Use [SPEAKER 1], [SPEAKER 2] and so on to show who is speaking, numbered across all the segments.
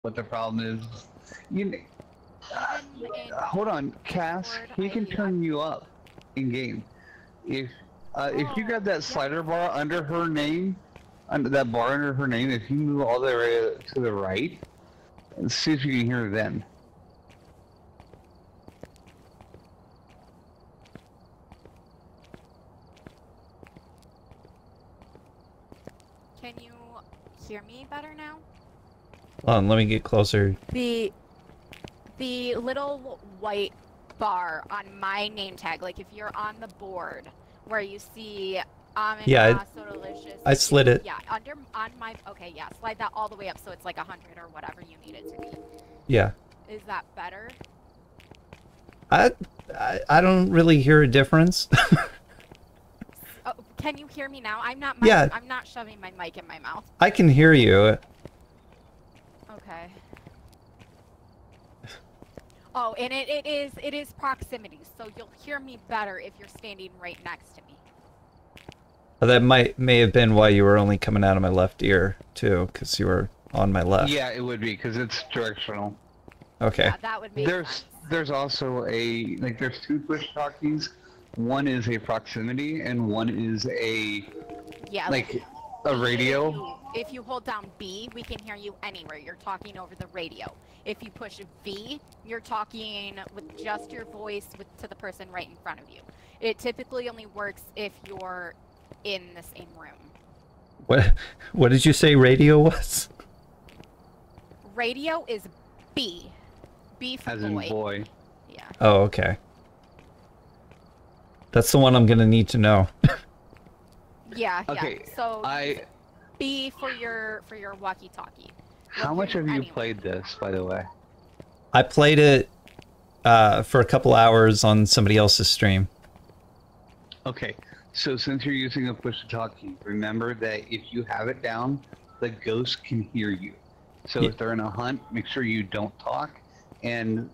[SPEAKER 1] what the problem is. You, hold on, Cass.
[SPEAKER 2] Discord,
[SPEAKER 1] He can turn you up in game. If you grab that slider bar under her name, under that bar under her name, if you move all the way to the right, and see if you can hear her then.
[SPEAKER 2] Can you hear me better now?
[SPEAKER 3] Hold on, let me get closer.
[SPEAKER 2] The little white bar on my name tag, like if you're on the board where you see
[SPEAKER 3] Yeah,
[SPEAKER 2] so delicious.
[SPEAKER 3] I slid it.
[SPEAKER 2] Yeah, on my okay, yeah, slide that all the way up so it's like 100 or whatever you need it to be.
[SPEAKER 3] Yeah.
[SPEAKER 2] Is that better?
[SPEAKER 3] I don't really hear a difference.
[SPEAKER 2] Oh, can you hear me now? I'm not.
[SPEAKER 3] Yeah.
[SPEAKER 2] I'm not shoving my mic in my mouth.
[SPEAKER 3] I can hear you.
[SPEAKER 2] Okay. Oh, and it is proximity, so you'll hear me better if you're standing right next to me.
[SPEAKER 3] That may have been why you were only coming out of my left ear too, because you were on my left.
[SPEAKER 1] Yeah, it would be because it's directional.
[SPEAKER 3] Okay.
[SPEAKER 2] Yeah, that would make sense.
[SPEAKER 1] There's also there's two push talkies. One is a proximity and one is a a radio.
[SPEAKER 2] If you hold down B, we can hear you anywhere. You're talking over the radio. If you push V, you're talking with just your voice to the person right in front of you. It typically only works if you're in the same room.
[SPEAKER 3] What did you say radio was?
[SPEAKER 2] Radio is B. B for
[SPEAKER 1] As
[SPEAKER 2] boy.
[SPEAKER 1] in boy.
[SPEAKER 2] Yeah.
[SPEAKER 3] Oh, okay. That's the one I'm gonna need to know.
[SPEAKER 2] Yeah,
[SPEAKER 1] okay,
[SPEAKER 2] yeah. So B for your walkie-talkie.
[SPEAKER 1] How much have you played this, by the way?
[SPEAKER 3] I played it for a couple hours on somebody else's stream.
[SPEAKER 1] Okay, so since you're using a push-to-talkie, remember that if you have it down, the ghost can hear you. So if they're in a hunt, make sure you don't talk. And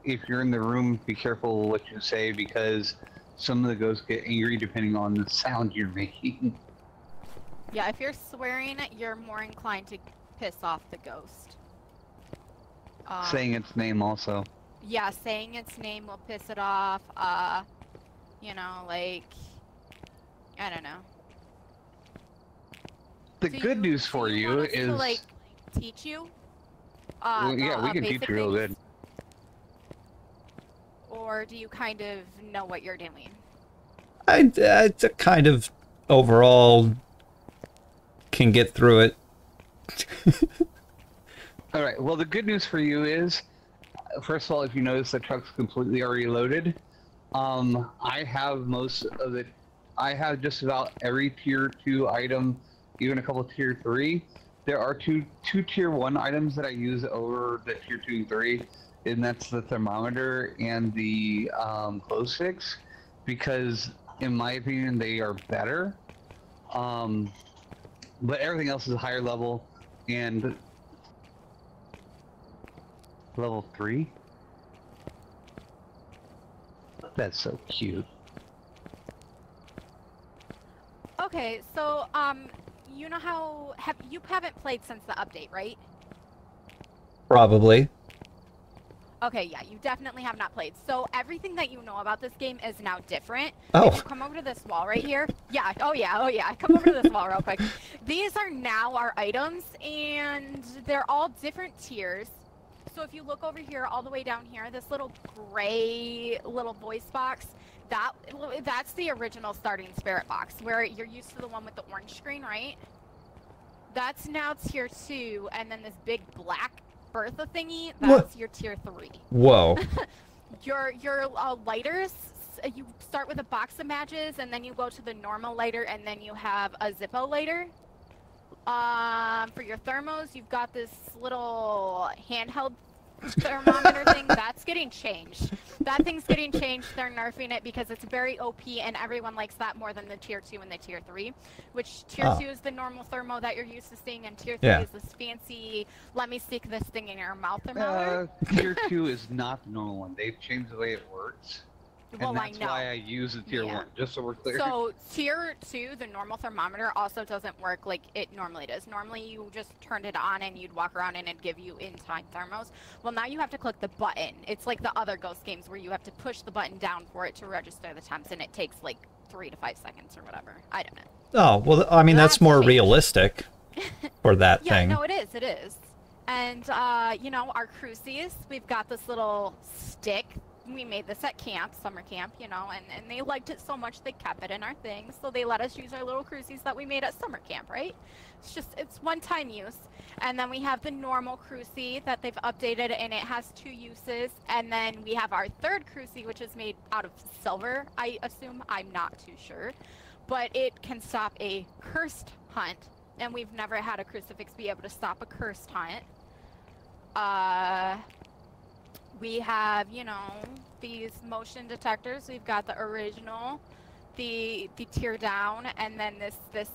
[SPEAKER 1] if you're in the room, be careful what you say because some of the ghosts get angry depending on the sound you're making.
[SPEAKER 2] Yeah, if you're swearing, you're more inclined to piss off the ghost.
[SPEAKER 1] Saying its name also.
[SPEAKER 2] Yeah, saying its name will piss it off. You know, like, I don't know.
[SPEAKER 1] The good news for you is...
[SPEAKER 2] to, like, teach you?
[SPEAKER 1] Well, yeah, we can teach you real good.
[SPEAKER 2] Or do you kind of know what you're doing?
[SPEAKER 3] I kind of overall can get through it.
[SPEAKER 1] All right. Well, the good news for you is, first of all, if you notice the truck's completely already loaded, I have most of it. I have just about every tier 2 item, even a couple tier 3. There are two tier 1 items that I use over the tier 2 and 3, and that's the thermometer and the clothes fix, because in my opinion they are better. But everything else is higher level, and level 3. That's so cute.
[SPEAKER 2] Okay, so you know how you haven't played since the update, right?
[SPEAKER 3] Probably.
[SPEAKER 2] Okay, yeah, you definitely have not played. So everything that you know about this game is now different.
[SPEAKER 3] Oh.
[SPEAKER 2] If you come over to this wall right here. Yeah, oh yeah. Come over to this wall real quick. These are now our items, and they're all different tiers. So if you look over here, all the way down here, this little gray little voice box, that's the original starting spirit box, where you're used to the one with the orange screen, right? That's now tier 2, and then this big black Bertha thingy, that's your tier 3.
[SPEAKER 3] Whoa.
[SPEAKER 2] Your lighters, you start with a box of matches, and then you go to the normal lighter, and then you have a Zippo lighter. For your thermos, you've got this little handheld thermometer thing. That's getting changed. That thing's getting changed. They're nerfing it because it's very OP, and everyone likes that more than the tier 2 and the tier 3. Which tier 2 is the normal thermo that you're used to seeing, and tier 3 is this fancy, let me stick this thing in your mouth thermometer.
[SPEAKER 1] Tier 2 is not the normal one. They've changed the way it works.
[SPEAKER 2] Well,
[SPEAKER 1] and that's why I use the tier 1, just so we're clear.
[SPEAKER 2] So tier 2, the normal thermometer also doesn't work like it normally does. Normally you just turned it on and you'd walk around and it'd give you in-time thermos. Well, now you have to click the button. It's like the other Ghost games where you have to push the button down for it to register the temps, and it takes like 3 to 5 seconds or whatever. I don't know.
[SPEAKER 3] Oh, well, I mean, that's more realistic for that thing.
[SPEAKER 2] Yeah, no, it is. And, you know, our crucies, we've got this little stick. We made this at camp, summer camp, you know, and they liked it so much they kept it in our thing, so they let us use our little crucies that we made at summer camp, right? It's one-time use. And then we have the normal crucie that they've updated, and it has 2 uses. And then we have our third crucie, which is made out of silver, I assume. I'm not too sure. But it can stop a cursed hunt, and we've never had a crucifix be able to stop a cursed hunt. We have, you know, these motion detectors. We've got the original, the tear down, and then this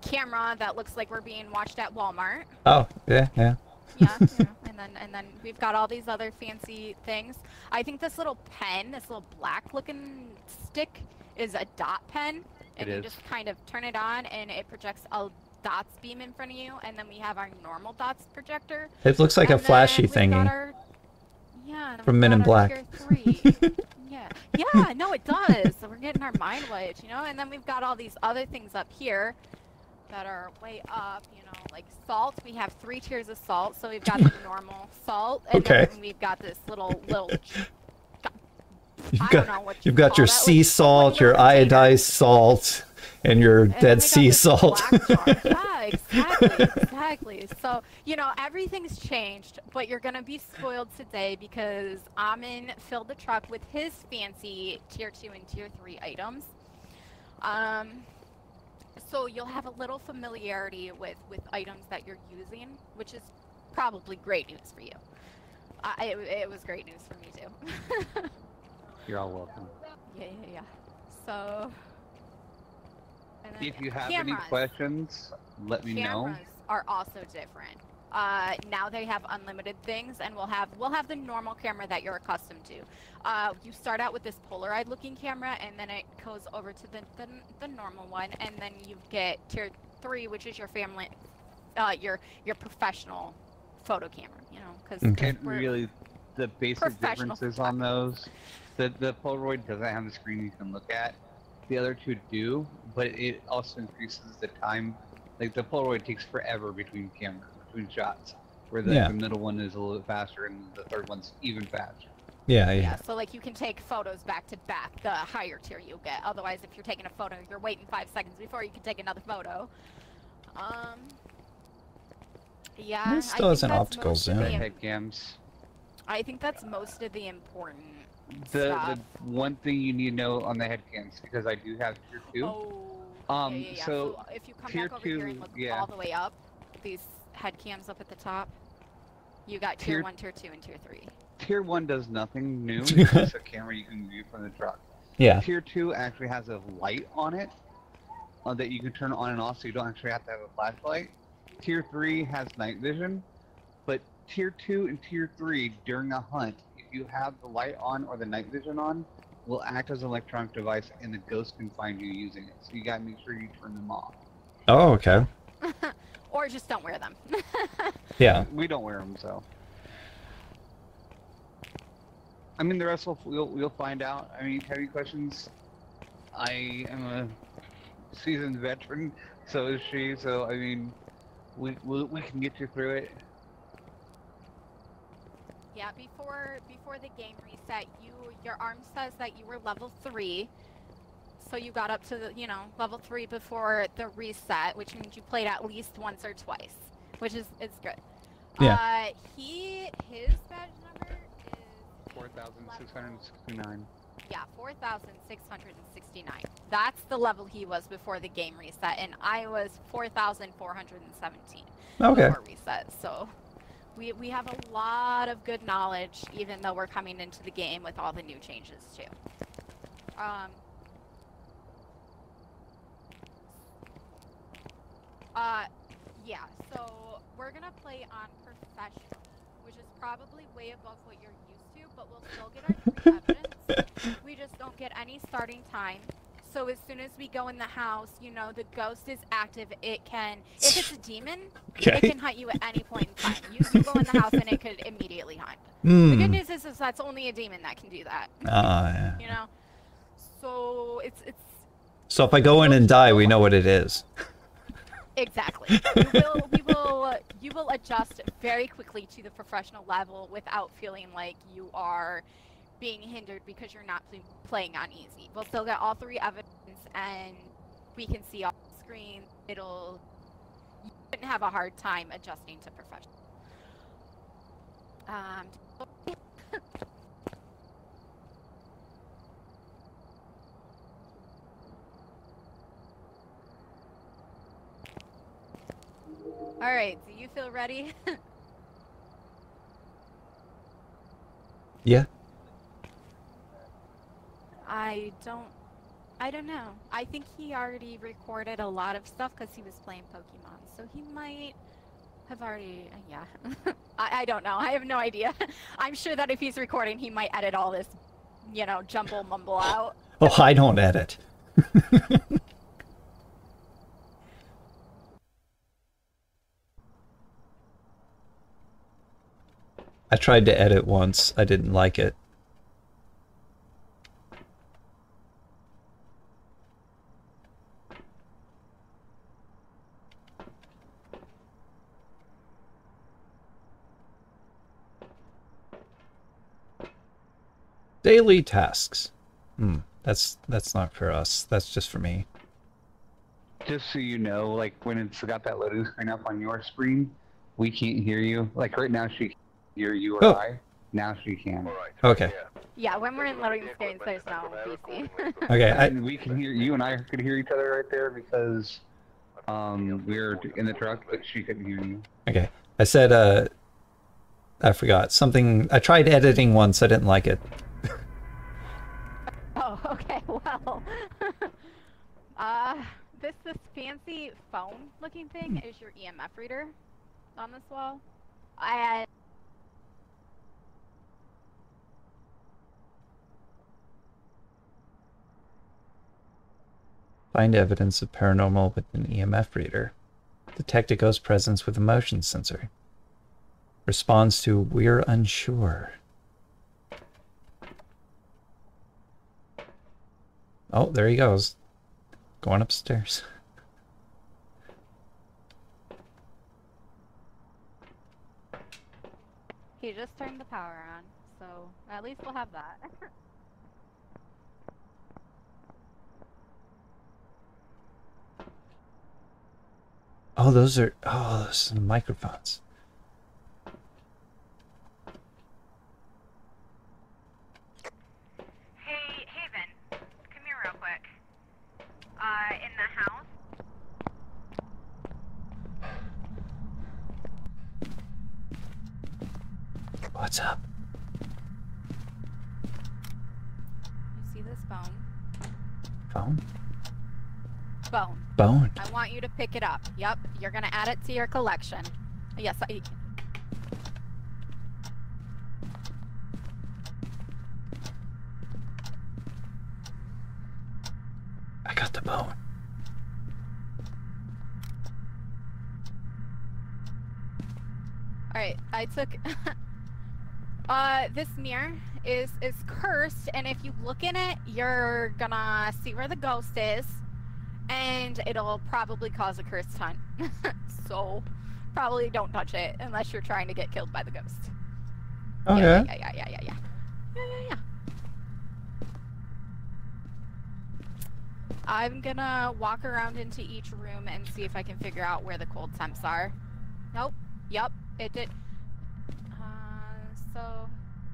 [SPEAKER 2] camera that looks like we're being watched at Walmart.
[SPEAKER 3] Oh, yeah.
[SPEAKER 2] Yeah, and then we've got all these other fancy things. I think this little pen, this little black looking stick, is a dot pen, and you just kind of turn it on and it projects a dots beam in front of you. And then we have our normal dots projector.
[SPEAKER 3] It looks like a flashy thingy. From Men in Black.
[SPEAKER 2] Yeah, no, it does. So we're getting our mind wiped, you know. And then we've got all these other things up here that are way up, you know, like salt. We have 3 tiers of salt. So we've got the normal salt, and then we've got this little.
[SPEAKER 3] You've got your sea salt, your iodized salt, and your Dead Sea salt.
[SPEAKER 2] Yeah, exactly. So, you know, everything's changed, but you're going to be spoiled today because Amin filled the truck with his fancy tier 2 and tier 3 items. So you'll have a little familiarity with items that you're using, which is probably great news for you. It was great news for me too.
[SPEAKER 1] You're all welcome.
[SPEAKER 2] Yeah. So...
[SPEAKER 1] If you have any questions, let me know.
[SPEAKER 2] Cameras are also different. Now they have unlimited things, and we'll have the normal camera that you're accustomed to. You start out with this Polaroid looking camera, and then it goes over to the normal one, and then you get tier 3, which is your family, your professional photo camera. You know, because
[SPEAKER 1] really the basic differences on those. The Polaroid doesn't have a screen you can look at. The other 2 do, but it also increases the time. Like the Polaroid takes forever between shots, where the middle one is a little bit faster and the third one's even faster.
[SPEAKER 3] Yeah.
[SPEAKER 2] So like you can take photos back to back, the higher tier you get. Otherwise, if you're taking a photo, you're waiting 5 seconds before you can take another photo. Yeah.
[SPEAKER 3] It still has an optical zoom.
[SPEAKER 1] Head cams.
[SPEAKER 2] I think that's most of the important.
[SPEAKER 1] The one thing you need to know on the head cams, because I do have tier 2.
[SPEAKER 2] Yeah. So if you come
[SPEAKER 1] tier
[SPEAKER 2] back over
[SPEAKER 1] 2,
[SPEAKER 2] here and look all the way up, these head cams up at the top, you got tier 1, tier 2, and tier 3.
[SPEAKER 1] Tier 1 does nothing new. It's just a camera you can view from the truck.
[SPEAKER 3] Yeah.
[SPEAKER 1] Tier 2 actually has a light on it that you can turn on and off, so you don't actually have to have a flashlight. Tier 3 has night vision, but tier 2 and tier 3 during a hunt, if you have the light on or the night vision on, will act as an electronic device, and the ghost can find you using it. So you gotta make sure you turn them off.
[SPEAKER 3] Oh, okay.
[SPEAKER 2] Or just don't wear them.
[SPEAKER 3] Yeah.
[SPEAKER 1] We don't wear them, so. I mean, the rest we'll find out. I mean, have you questions? I am a seasoned veteran, so is she. So I mean, we can get you through it.
[SPEAKER 2] Yeah, before the game reset, your arm says that you were level 3, so you got up to the level 3 before the reset, which means you played at least once or twice, which is good.
[SPEAKER 3] Yeah.
[SPEAKER 2] His badge number is
[SPEAKER 1] 4,669.
[SPEAKER 2] Yeah, 4,669. That's the level he was before the game reset, and I was 4,417 before reset. So. We have a lot of good knowledge, even though we're coming into the game with all the new changes, too. Yeah, so we're going to play on professional, which is probably way above what you're used to, but we'll still get our 3 evidence. We just don't get any starting time. So as soon as we go in the house, you know, the ghost is active. It can, if it's a demon,
[SPEAKER 3] Okay.
[SPEAKER 2] it can hunt you at any point in time. You go in the house and it could immediately hunt. The good news is that's only a demon that can do that.
[SPEAKER 3] Yeah.
[SPEAKER 2] You know? So it's
[SPEAKER 3] So if I go in and die, we know what it is.
[SPEAKER 2] exactly. You will adjust very quickly to the professional level without feeling like you are being hindered because you're not playing on easy. We'll still get all 3 evidence and we can see off the screen. You shouldn't have a hard time adjusting to professional. All right, do you feel ready?
[SPEAKER 3] Yeah.
[SPEAKER 2] I don't know. I think he already recorded a lot of stuff because he was playing Pokemon, so he might have already, yeah. I don't know. I have no idea. I'm sure that if he's recording, he might edit all this, you know, jumble mumble out.
[SPEAKER 3] Oh, I don't edit. I tried to edit once. I didn't like it. Daily tasks. That's not for us. That's just for me.
[SPEAKER 1] Just so you know, like when it's got that loading screen up on your screen, we can't hear you. Like right now, she can hear you or I. Now she can.
[SPEAKER 3] Okay.
[SPEAKER 2] Yeah, when we're in loading screens, there's no VC.
[SPEAKER 3] Okay.
[SPEAKER 1] And we can hear you and I could hear each other right there because we're in the truck, but she couldn't hear you.
[SPEAKER 3] Okay. I said I forgot something. I tried editing once. I didn't like it.
[SPEAKER 2] Oh, okay. Well, this fancy phone looking thing is your EMF reader on this wall.
[SPEAKER 3] Find evidence of paranormal with an EMF reader. Detect a ghost presence with a motion sensor. Responds to "we're unsure." Oh, there he goes. Going upstairs.
[SPEAKER 2] He just turned the power on, so at least we'll have that.
[SPEAKER 3] Oh, those are microphones.
[SPEAKER 2] Hey, Haven, come here real quick. In the house.
[SPEAKER 3] What's up?
[SPEAKER 2] You see this bone?
[SPEAKER 3] Phone?
[SPEAKER 2] Bone.
[SPEAKER 3] Bone.
[SPEAKER 2] I want you to pick it up. Yep, you're gonna add it to your collection. Yes,
[SPEAKER 3] I got the bone.
[SPEAKER 2] Alright, I took... this mirror is cursed, and if you look in it, you're gonna see where the ghost is, and it'll probably cause a cursed hunt. So, probably don't touch it unless you're trying to get killed by the ghost.
[SPEAKER 3] Okay.
[SPEAKER 2] Yeah. I'm gonna walk around into each room and see if I can figure out where the cold temps are. Nope. Yep, it did. So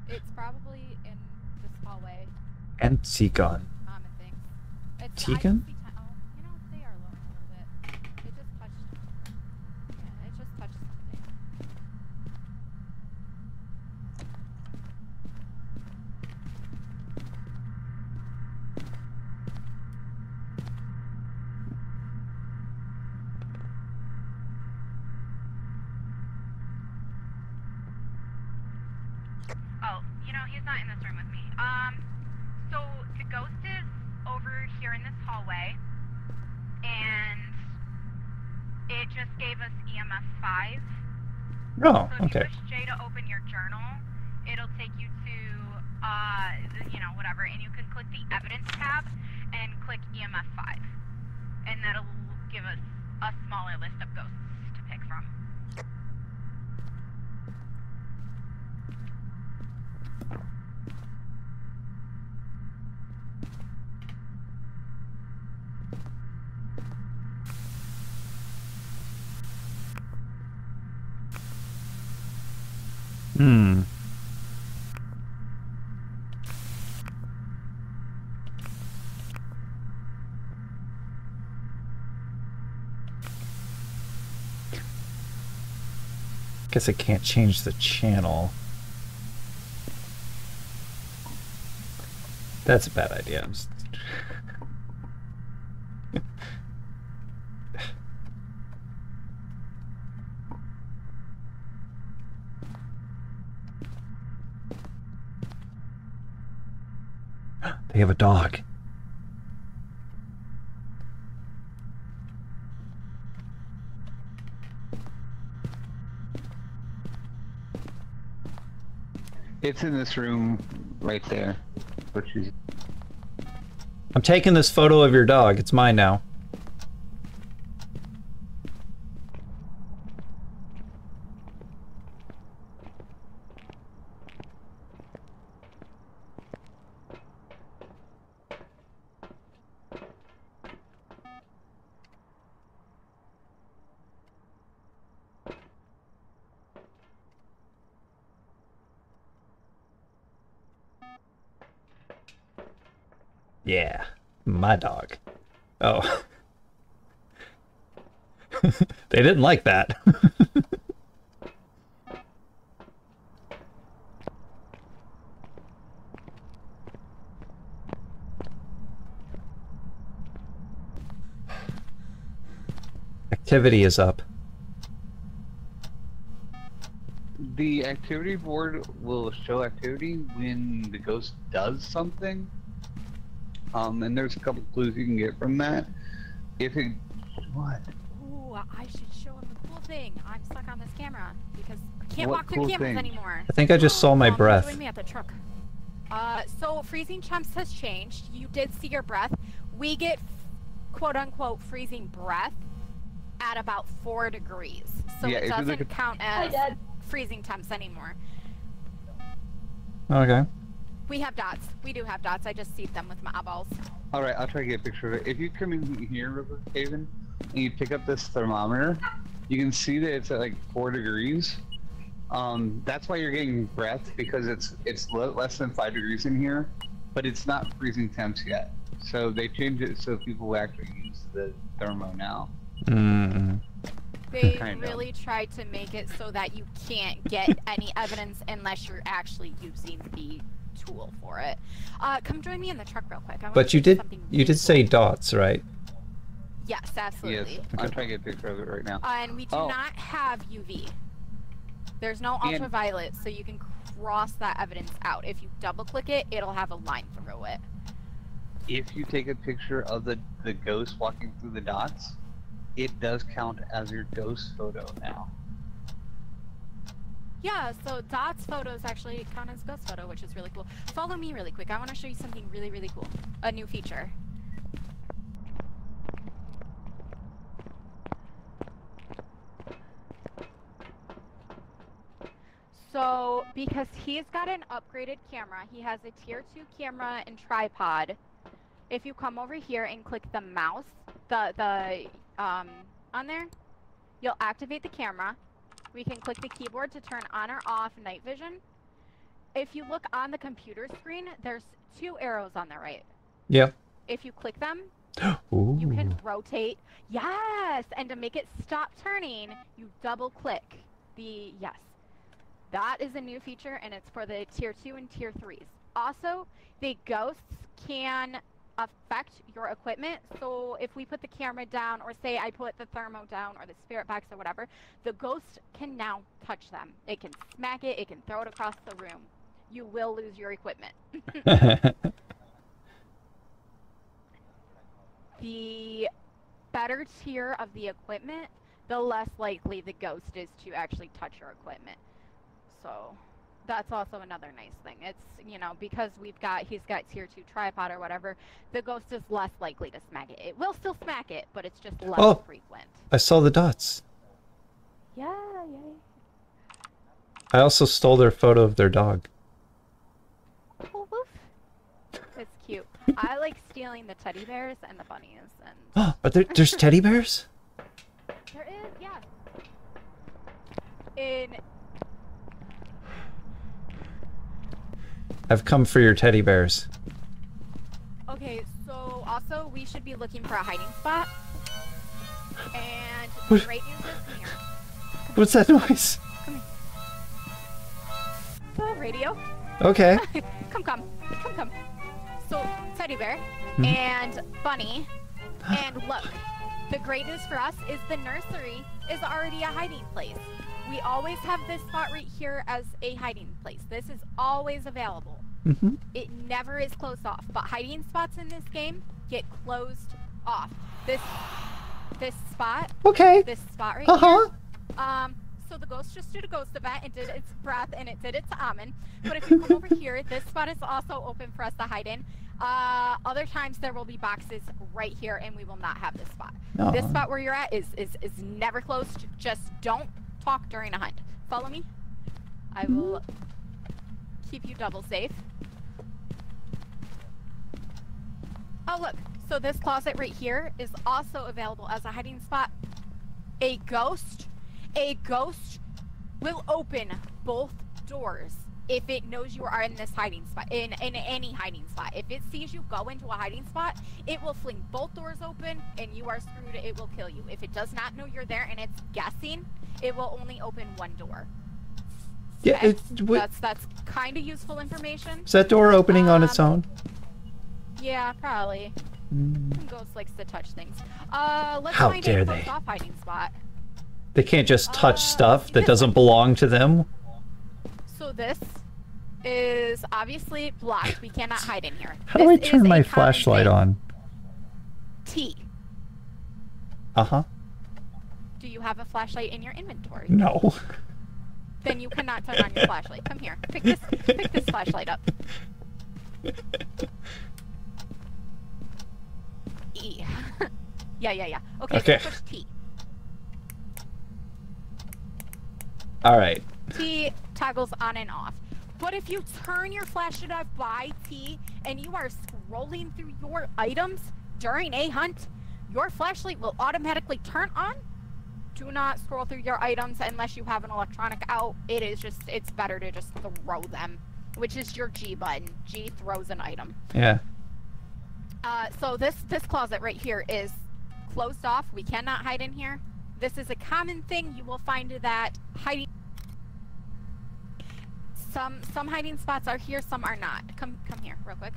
[SPEAKER 2] it's probably in this hallway.
[SPEAKER 3] And Tikon.
[SPEAKER 2] Common things. It's
[SPEAKER 3] Tikon?
[SPEAKER 2] Oh, you know, they are lowering a little bit. It just touched. Yeah, it just touched something. Oh, you know, he's not in this room with me. So the ghost is over here in this hallway, and it just gave us EMF 5.
[SPEAKER 3] Oh,
[SPEAKER 2] so if
[SPEAKER 3] okay.
[SPEAKER 2] you push J to open your journal, it'll take you to, you know, whatever, and you can click the evidence tab and click EMF 5. And that'll give us a smaller list of ghosts to pick from.
[SPEAKER 3] Hmm. Guess I can't change the channel. That's a bad idea. I'm just... They have a dog.
[SPEAKER 1] It's in this room right there. Which is...
[SPEAKER 3] I'm taking this photo of your dog. It's mine now. Yeah, my dog. Oh. They didn't like that. Activity is up.
[SPEAKER 1] The activity board will show activity when the ghost does something. And there's a couple clues you can get from that. If it... What?
[SPEAKER 2] Ooh, I should show him the cool thing. I'm stuck on this camera because I can't
[SPEAKER 1] What
[SPEAKER 2] walk through
[SPEAKER 1] cool
[SPEAKER 2] cameras
[SPEAKER 1] thing?
[SPEAKER 2] anymore.
[SPEAKER 3] I think I just saw my breath.
[SPEAKER 2] Join me at the truck. So freezing temps has changed. You did see your breath. We get quote-unquote freezing breath at about 4 degrees. So
[SPEAKER 1] Yeah,
[SPEAKER 2] it
[SPEAKER 1] if you look
[SPEAKER 2] doesn't
[SPEAKER 1] at...
[SPEAKER 2] count as freezing temps anymore.
[SPEAKER 3] Okay.
[SPEAKER 2] We have dots. We do have dots. I just seed them with my eyeballs.
[SPEAKER 1] Alright, I'll try to get a picture of it. If you come in here, real quick, Haven, and you pick up this thermometer, you can see that it's at like 4 degrees. That's why you're getting breath, because it's less than 5 degrees in here, but it's not freezing temps yet. So they changed it so people will actually use the thermo now.
[SPEAKER 3] Mm.
[SPEAKER 2] They
[SPEAKER 1] Kind of.
[SPEAKER 2] really tried to make it so that you can't get any evidence unless you're actually using the tool for it. Come join me in the truck real quick. I wanna
[SPEAKER 3] But
[SPEAKER 2] show
[SPEAKER 3] you did
[SPEAKER 2] something
[SPEAKER 3] you
[SPEAKER 2] really
[SPEAKER 3] did say
[SPEAKER 2] cool.
[SPEAKER 3] dots, right?
[SPEAKER 2] Yes, absolutely.
[SPEAKER 1] Yes, I'm trying to get a picture of it right now.
[SPEAKER 2] And we do not have UV. There's no
[SPEAKER 1] And-
[SPEAKER 2] ultraviolet, so you can cross that evidence out. If you double click it, it'll have a line through it.
[SPEAKER 1] If you take a picture of the ghost walking through the dots, it does count as your ghost photo now.
[SPEAKER 2] Yeah, so dots photos actually count as ghost photo, which is really cool. Follow me really quick. I want to show you something really, really cool. A new feature. So, because he's got an upgraded camera, he has a tier 2 camera and tripod. If you come over here and click the mouse, on there, you'll activate the camera. We can click the keyboard to turn on or off night vision. If you look on the computer screen, there's 2 arrows on the right.
[SPEAKER 3] Yep.
[SPEAKER 2] If you click them,
[SPEAKER 3] Ooh.
[SPEAKER 2] you can rotate. Yes! And to make it stop turning, you double click the yes. That is a new feature, and it's for the tier 2 and tier 3s. Also, the ghosts can affect your equipment. So if we put the camera down, or say I put the thermo down, or the spirit box or whatever, the ghost can now touch them. It can smack it, it can throw it across the room. you will lose your equipment. The better tier of the equipment, the less likely the ghost is to actually touch your equipment. So that's also another nice thing. It's, you know, because he's got tier 2 tripod or whatever, the ghost is less likely to smack it. It will still smack it, but it's just less frequent.
[SPEAKER 3] I saw the dots.
[SPEAKER 2] Yeah.
[SPEAKER 3] I also stole their photo of their dog.
[SPEAKER 2] Oh, woof. It's cute. I like stealing the teddy bears and the bunnies.
[SPEAKER 3] Oh, there's teddy bears?
[SPEAKER 2] There is, yeah.
[SPEAKER 3] I've come for your teddy bears.
[SPEAKER 2] Okay, so also we should be looking for a hiding spot. And
[SPEAKER 3] What?
[SPEAKER 2] the great news is here.
[SPEAKER 3] What's that noise?
[SPEAKER 2] Come here. The radio.
[SPEAKER 3] Okay.
[SPEAKER 2] Come. So, teddy bear
[SPEAKER 3] Hmm.
[SPEAKER 2] and bunny. And look, the great news for us is the nursery is already a hiding place. We always have this spot right here as a hiding place. This is always available.
[SPEAKER 3] Mm-hmm.
[SPEAKER 2] It never is closed off, but hiding spots in this game get closed off. This spot.
[SPEAKER 3] Okay.
[SPEAKER 2] This spot right
[SPEAKER 3] Uh-huh.
[SPEAKER 2] here. So the ghost just did a ghost event. It did its breath and it did its amen. But if you come over here, this spot is also open for us to hide in. Other times there will be boxes right here, and we will not have this spot.
[SPEAKER 3] Aw.
[SPEAKER 2] This spot where you're at is never closed. Just don't talk during a hunt. Follow me. I will keep you double safe. Oh look, so this closet right here is also available as a hiding spot. A ghost will open both doors if it knows you are in this hiding spot, in any hiding spot. If it sees you go into a hiding spot, it will fling both doors open and you are screwed. It will kill you. If it does not know you're there and it's guessing, it will only open one door.
[SPEAKER 3] Yeah,
[SPEAKER 2] That's kind of useful information.
[SPEAKER 3] is that door opening on its own?
[SPEAKER 2] Yeah, probably. Ghost likes to touch things. Let's
[SPEAKER 3] How
[SPEAKER 2] find
[SPEAKER 3] dare
[SPEAKER 2] a
[SPEAKER 3] they?
[SPEAKER 2] closed off hiding spot.
[SPEAKER 3] They can't just touch stuff that doesn't belong to them?
[SPEAKER 2] So this is obviously blocked. We cannot hide in here.
[SPEAKER 3] How do I
[SPEAKER 2] This
[SPEAKER 3] turn
[SPEAKER 2] is a
[SPEAKER 3] my
[SPEAKER 2] common
[SPEAKER 3] flashlight
[SPEAKER 2] thing.
[SPEAKER 3] on?
[SPEAKER 2] T.
[SPEAKER 3] Uh-huh.
[SPEAKER 2] Do you have a flashlight in your inventory?
[SPEAKER 3] No.
[SPEAKER 2] Then you cannot turn on your flashlight. Come here. Pick this flashlight up. E. Yeah. Okay. So push T.
[SPEAKER 3] Alright.
[SPEAKER 2] T toggles on and off. But if you turn your flashlight off by T and you are scrolling through your items during a hunt, your flashlight will automatically turn on. Do not scroll through your items unless you have an electronic out. It's better to just throw them, which is your G button. G throws an item.
[SPEAKER 3] Yeah.
[SPEAKER 2] So this closet right here is closed off. We cannot hide in here. This is a common thing. You will find that hiding. Some hiding spots are here, some are not. Come here, real quick.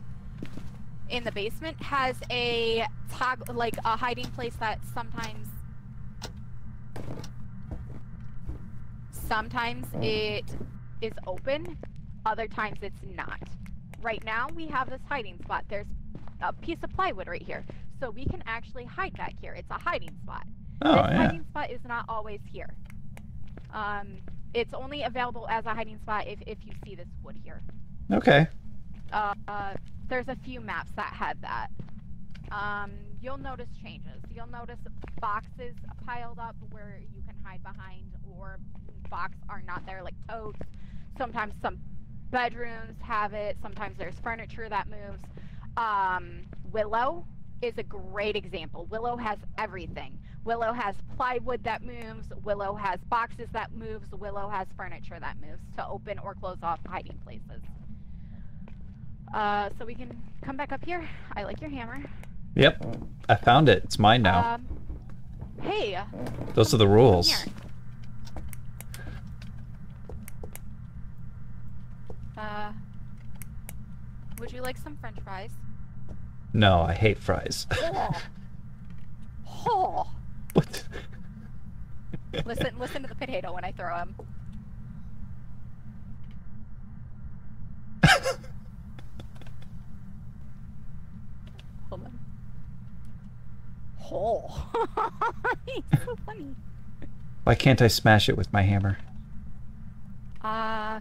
[SPEAKER 2] In the basement has a toggle, like a hiding place that sometimes it is open, other times it's not. Right now we have this hiding spot. There's a piece of plywood right here, so we can actually hide back here. It's a hiding spot.
[SPEAKER 3] Oh,
[SPEAKER 2] This
[SPEAKER 3] yeah.
[SPEAKER 2] hiding spot is not always here. It's only available as a hiding spot if you see this wood here.
[SPEAKER 3] Okay.
[SPEAKER 2] There's a few maps that have that. You'll notice changes. You'll notice boxes piled up where you can hide behind, or boxes are not there, like totes. Sometimes some bedrooms have it. Sometimes there's furniture that moves. Willow is a great example. Willow has everything. Willow has plywood that moves. Willow has boxes that moves. Willow has furniture that moves to open or close off hiding places. So we can come back up here. I like your hammer.
[SPEAKER 3] Yep. I found it. It's mine now.
[SPEAKER 2] Hey.
[SPEAKER 3] Those are the rules.
[SPEAKER 2] Here. Would you like some French fries?
[SPEAKER 3] No, I hate fries.
[SPEAKER 2] Oh.
[SPEAKER 3] What?
[SPEAKER 2] Listen to the potato when I throw him. hole. He's so funny.
[SPEAKER 3] Why can't I smash it with my hammer?
[SPEAKER 2] Oh.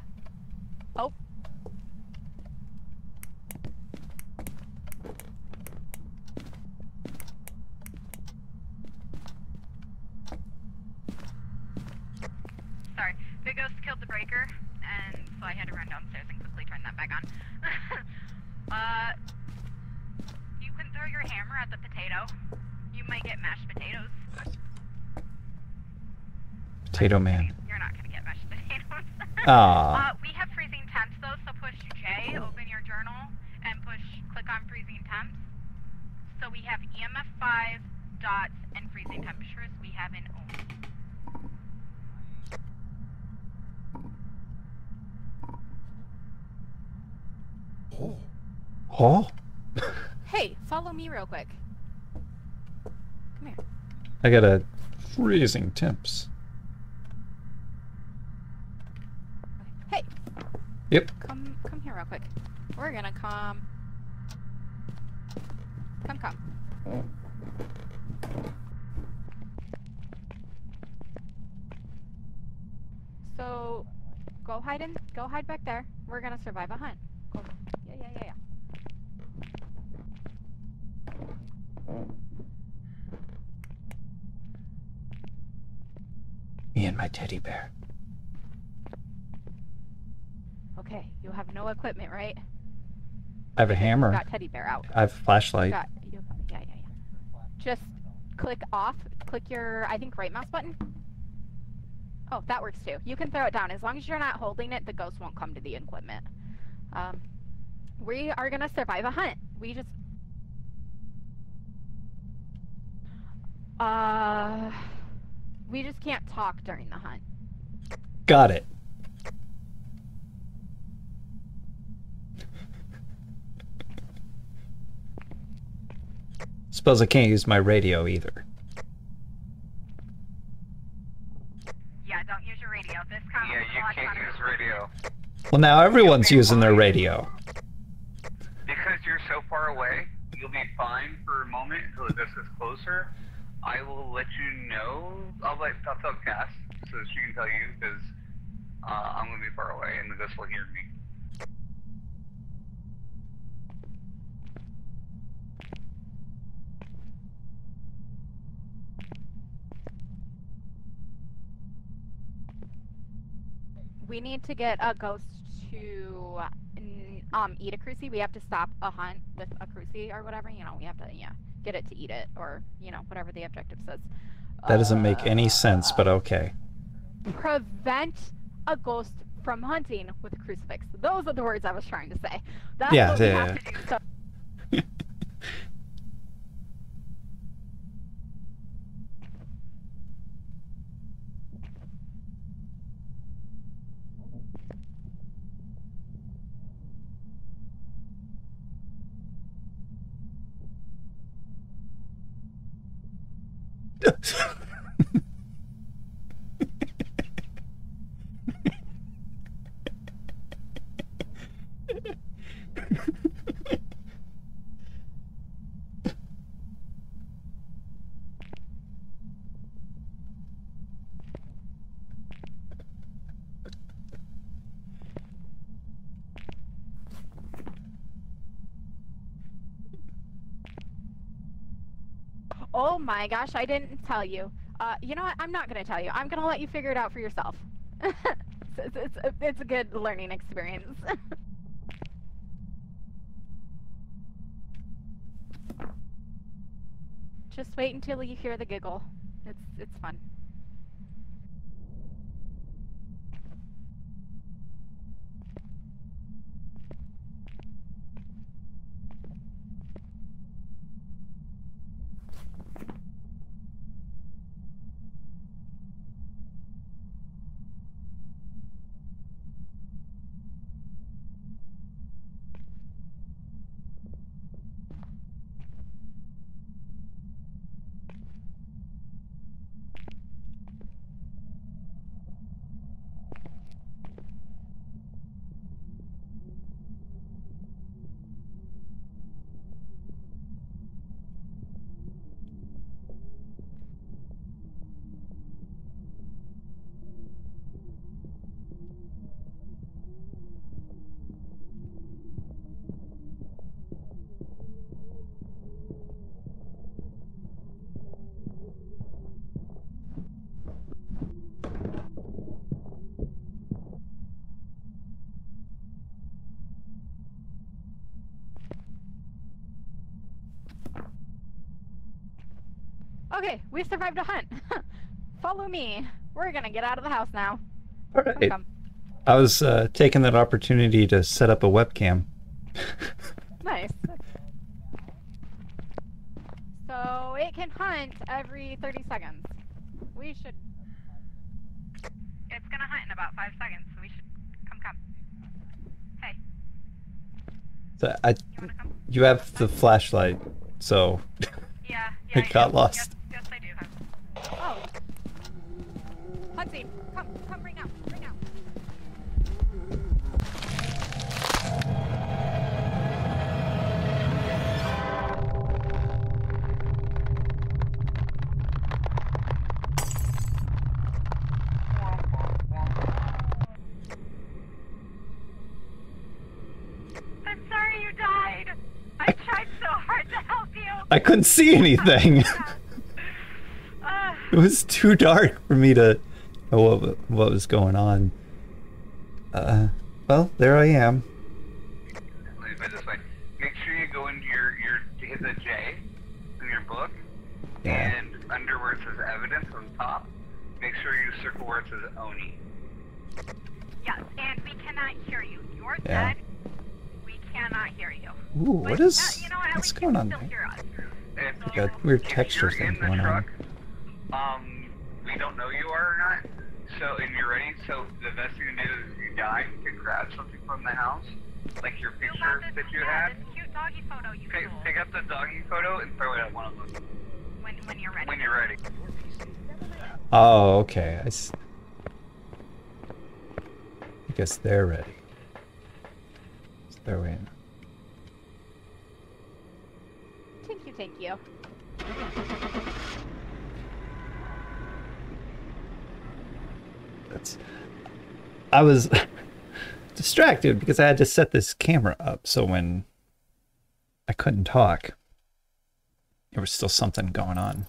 [SPEAKER 4] Sorry, the ghost killed the breaker, and so I had to run downstairs and quickly turn that back on. You can throw your hammer at the potato. You might get mashed potatoes.
[SPEAKER 3] Potato Man.
[SPEAKER 4] You're not gonna get mashed potatoes.
[SPEAKER 3] Ah.
[SPEAKER 4] We have freezing temps though, so push J, open your journal, and click on freezing temps. So we have EMF 5, dots, and freezing temperatures. We have an ohm.
[SPEAKER 3] Oh?
[SPEAKER 2] Hey, follow me real quick. Come here.
[SPEAKER 3] I got a freezing temps.
[SPEAKER 2] Hey.
[SPEAKER 3] Yep.
[SPEAKER 2] Come here real quick. We're gonna come. Come. So, go hide back there. We're gonna survive a hunt. Go. Yeah.
[SPEAKER 3] Me and my teddy bear.
[SPEAKER 2] Okay, you have no equipment, right?
[SPEAKER 3] I have a hammer.
[SPEAKER 2] You got teddy bear out.
[SPEAKER 3] I have a flashlight.
[SPEAKER 2] Yeah. Just click off. Click your, I think, right mouse button. Oh, that works too. You can throw it down. As long as you're not holding it, the ghost won't come to the equipment. We are gonna survive a hunt. We just... we just can't talk during the hunt.
[SPEAKER 3] Got it. Suppose I can't use my radio either.
[SPEAKER 4] Yeah, don't use your radio. This kind
[SPEAKER 1] Yeah, you can't use radio.
[SPEAKER 3] Well, now everyone's using their radio.
[SPEAKER 1] Because you're so far away, you'll be fine for a moment until the dust is closer. I will let you know. I'll tell Cass so that she can tell you because I'm going to be far away and the ghost will hear me.
[SPEAKER 2] We need to get a ghost to eat a crucie. We have to stop a hunt with a crucie or whatever. You know, we have to get it to eat it, or whatever the objective says.
[SPEAKER 3] That doesn't make any sense, but okay.
[SPEAKER 2] Prevent a ghost from hunting with a crucifix. Those are the words I was trying to say. That's
[SPEAKER 3] Yeah,
[SPEAKER 2] what we have to do. So oh my gosh, I didn't tell you. You know what? I'm not going to tell you. I'm going to let you figure it out for yourself. It's a good learning experience. Just wait until you hear the giggle. It's fun. Okay, we survived a hunt. Follow me. We're gonna get out of the house now.
[SPEAKER 3] All right.
[SPEAKER 2] Come.
[SPEAKER 3] I was taking that opportunity to set up a webcam.
[SPEAKER 2] Nice. So it can hunt every 30 seconds. We should...
[SPEAKER 4] It's gonna hunt in about 5 seconds, so we should come. Hey,
[SPEAKER 3] So
[SPEAKER 4] you wanna come?
[SPEAKER 3] you have the flashlight, so
[SPEAKER 4] Yeah,
[SPEAKER 3] I got lost.
[SPEAKER 4] Yes, I do have.
[SPEAKER 2] Oh. Hunt team, come bring out.
[SPEAKER 4] I'm sorry you died. I tried so hard to help you.
[SPEAKER 3] I couldn't see anything. It was too dark for me to know what was going on. Well, there I am.
[SPEAKER 1] Let me put it this way. Make sure you go into your hit the J in your book,
[SPEAKER 3] Yeah.
[SPEAKER 1] and under where it says evidence on top, make sure you circle where it says Oni.
[SPEAKER 4] Yes, and we cannot hear you. You're
[SPEAKER 3] Yeah.
[SPEAKER 4] dead. We cannot hear you.
[SPEAKER 3] Ooh, what
[SPEAKER 4] But,
[SPEAKER 3] is
[SPEAKER 4] you know, at
[SPEAKER 3] what's
[SPEAKER 4] least
[SPEAKER 3] going
[SPEAKER 4] you
[SPEAKER 3] on
[SPEAKER 4] can still
[SPEAKER 3] there?
[SPEAKER 4] hear us.
[SPEAKER 1] If
[SPEAKER 3] Got
[SPEAKER 1] you-
[SPEAKER 3] weird
[SPEAKER 1] if
[SPEAKER 3] texture
[SPEAKER 1] you're
[SPEAKER 3] thing
[SPEAKER 1] in the
[SPEAKER 3] going on.
[SPEAKER 1] truck, we don't know you are or not. So, and you're ready. So the best thing to do is if you die, to grab something from the house, like your
[SPEAKER 4] You
[SPEAKER 1] picture
[SPEAKER 4] got this,
[SPEAKER 1] that you
[SPEAKER 4] yeah,
[SPEAKER 1] had.
[SPEAKER 4] this cute doggy photo you stole.
[SPEAKER 1] Pick up the doggy photo and throw it at one of them
[SPEAKER 4] When you're ready.
[SPEAKER 1] when you're ready.
[SPEAKER 3] Oh, okay. I guess they're ready. So they're waiting.
[SPEAKER 2] Thank you.
[SPEAKER 3] I was distracted because I had to set this camera up, so when I couldn't talk, there was still something going on.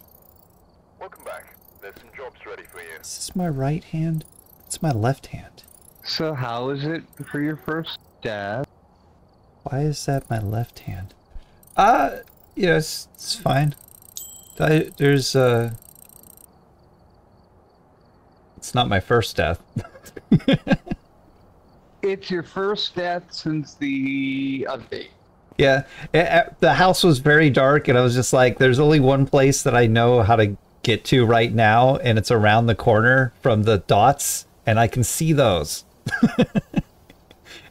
[SPEAKER 5] Welcome back. There's some jobs ready for you.
[SPEAKER 3] Is this my right hand? It's my left hand.
[SPEAKER 1] So how is it for your first death?
[SPEAKER 3] Why is that my left hand? Yes, it's fine. There's it's not my first death.
[SPEAKER 1] It's your first death since the update.
[SPEAKER 3] Yeah, the house was very dark, and I was just like, there's only one place that I know how to get to right now, and it's around the corner from the dots, and I can see those.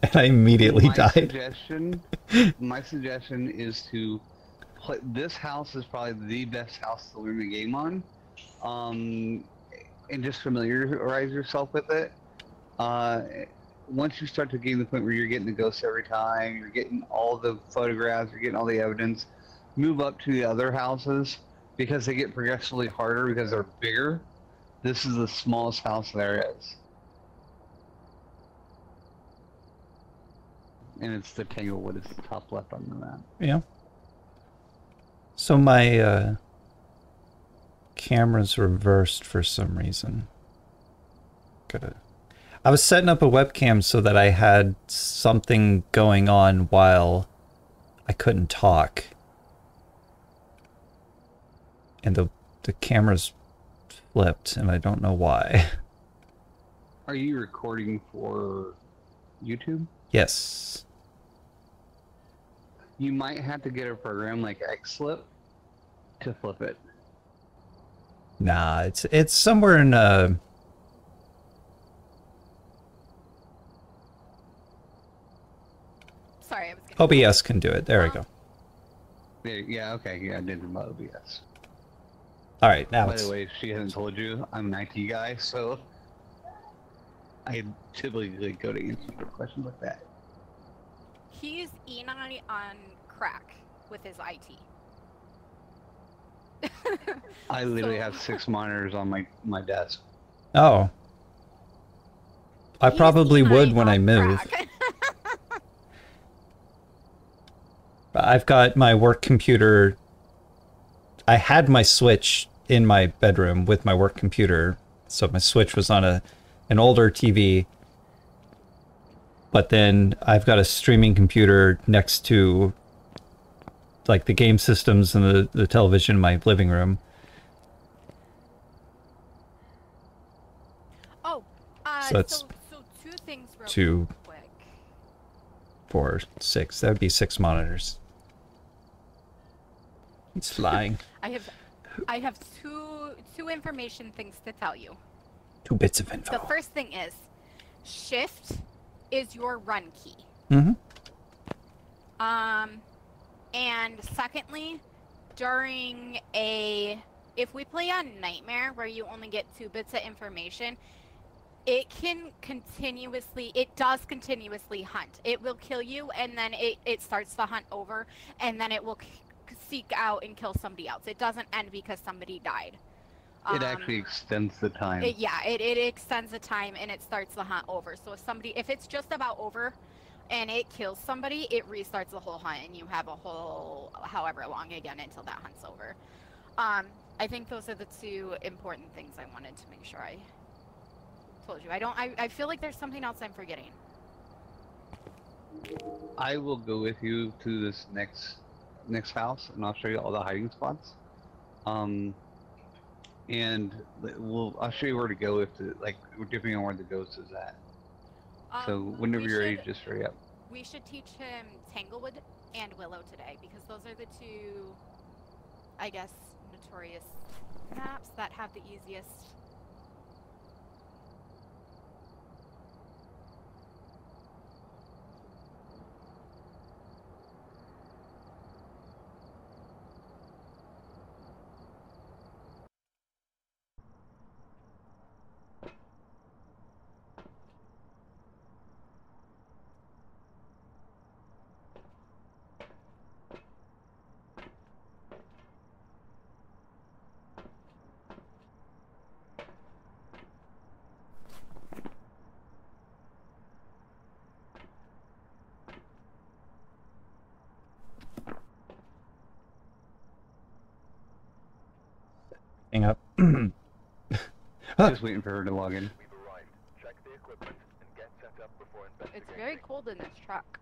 [SPEAKER 3] And I immediately died.
[SPEAKER 1] My suggestion is to play. This house is probably the best house to learn the game on, and just familiarize yourself with it. Once you start to gain the point where you're getting the ghosts every time, you're getting all the photographs, you're getting all the evidence, move up to the other houses because they get progressively harder because they're bigger. This is the smallest house there is. And it's the Tanglewood, it's the top left on the map.
[SPEAKER 3] Yeah. So my camera's reversed for some reason. I was setting up a webcam so that I had something going on while I couldn't talk. And the camera's flipped, and I don't know why.
[SPEAKER 1] Are you recording for YouTube?
[SPEAKER 3] Yes.
[SPEAKER 1] You might have to get a program like XFlip to flip it.
[SPEAKER 3] Nah, it's somewhere in
[SPEAKER 2] Sorry, I was gonna...
[SPEAKER 3] OBS can do it. There we go.
[SPEAKER 1] Yeah, okay, yeah, I did about OBS.
[SPEAKER 3] All right, now
[SPEAKER 1] By
[SPEAKER 3] it's
[SPEAKER 1] the way, if she hasn't told you, I'm an IT guy, so I typically go to answer for questions like that.
[SPEAKER 2] He's Enai on crack with his IT.
[SPEAKER 1] I literally
[SPEAKER 2] So-
[SPEAKER 1] have 6 monitors on my desk.
[SPEAKER 3] Oh. I
[SPEAKER 2] He's
[SPEAKER 3] probably would
[SPEAKER 2] Enai
[SPEAKER 3] when I
[SPEAKER 2] on
[SPEAKER 3] move.
[SPEAKER 2] crack.
[SPEAKER 3] I've got my work computer. I had my Switch in my bedroom with my work computer, so my Switch was on an older TV. But then I've got a streaming computer next to like the game systems and the television in my living room. So that's
[SPEAKER 2] so two things real
[SPEAKER 3] 2,
[SPEAKER 2] quick.
[SPEAKER 3] 4, 6. That would be 6 monitors. He's flying.
[SPEAKER 2] I have two information things to tell you.
[SPEAKER 3] 2 bits of info.
[SPEAKER 2] The first thing is, shift is your run key.
[SPEAKER 3] Mm-hmm.
[SPEAKER 2] And secondly, if we play on Nightmare, where you only get 2 bits of information, it does continuously hunt. It will kill you, and then it starts to hunt over, and then it will seek out and kill somebody else. It doesn't end because somebody died.
[SPEAKER 1] It actually extends the time.
[SPEAKER 2] It extends the time, and it starts the hunt over. So if it's just about over and it kills somebody, it restarts the whole hunt, and you have a whole however long again until that hunt's over. I think those are the 2 important things I wanted to make sure I told you. I feel like there's something else I'm forgetting.
[SPEAKER 1] I will go with you to this next house, and I'll show you all the hiding spots. And I'll show you where to go depending on where the ghost is at. So whenever you're ready, just hurry up.
[SPEAKER 2] We should teach him Tanglewood and Willow today, because those are the 2, I guess, notorious maps that have the easiest.
[SPEAKER 3] Hang up.
[SPEAKER 1] Just waiting for her to log in.
[SPEAKER 5] We've arrived. Check the equipment and get set up before investigating.
[SPEAKER 2] It's very cold in this truck.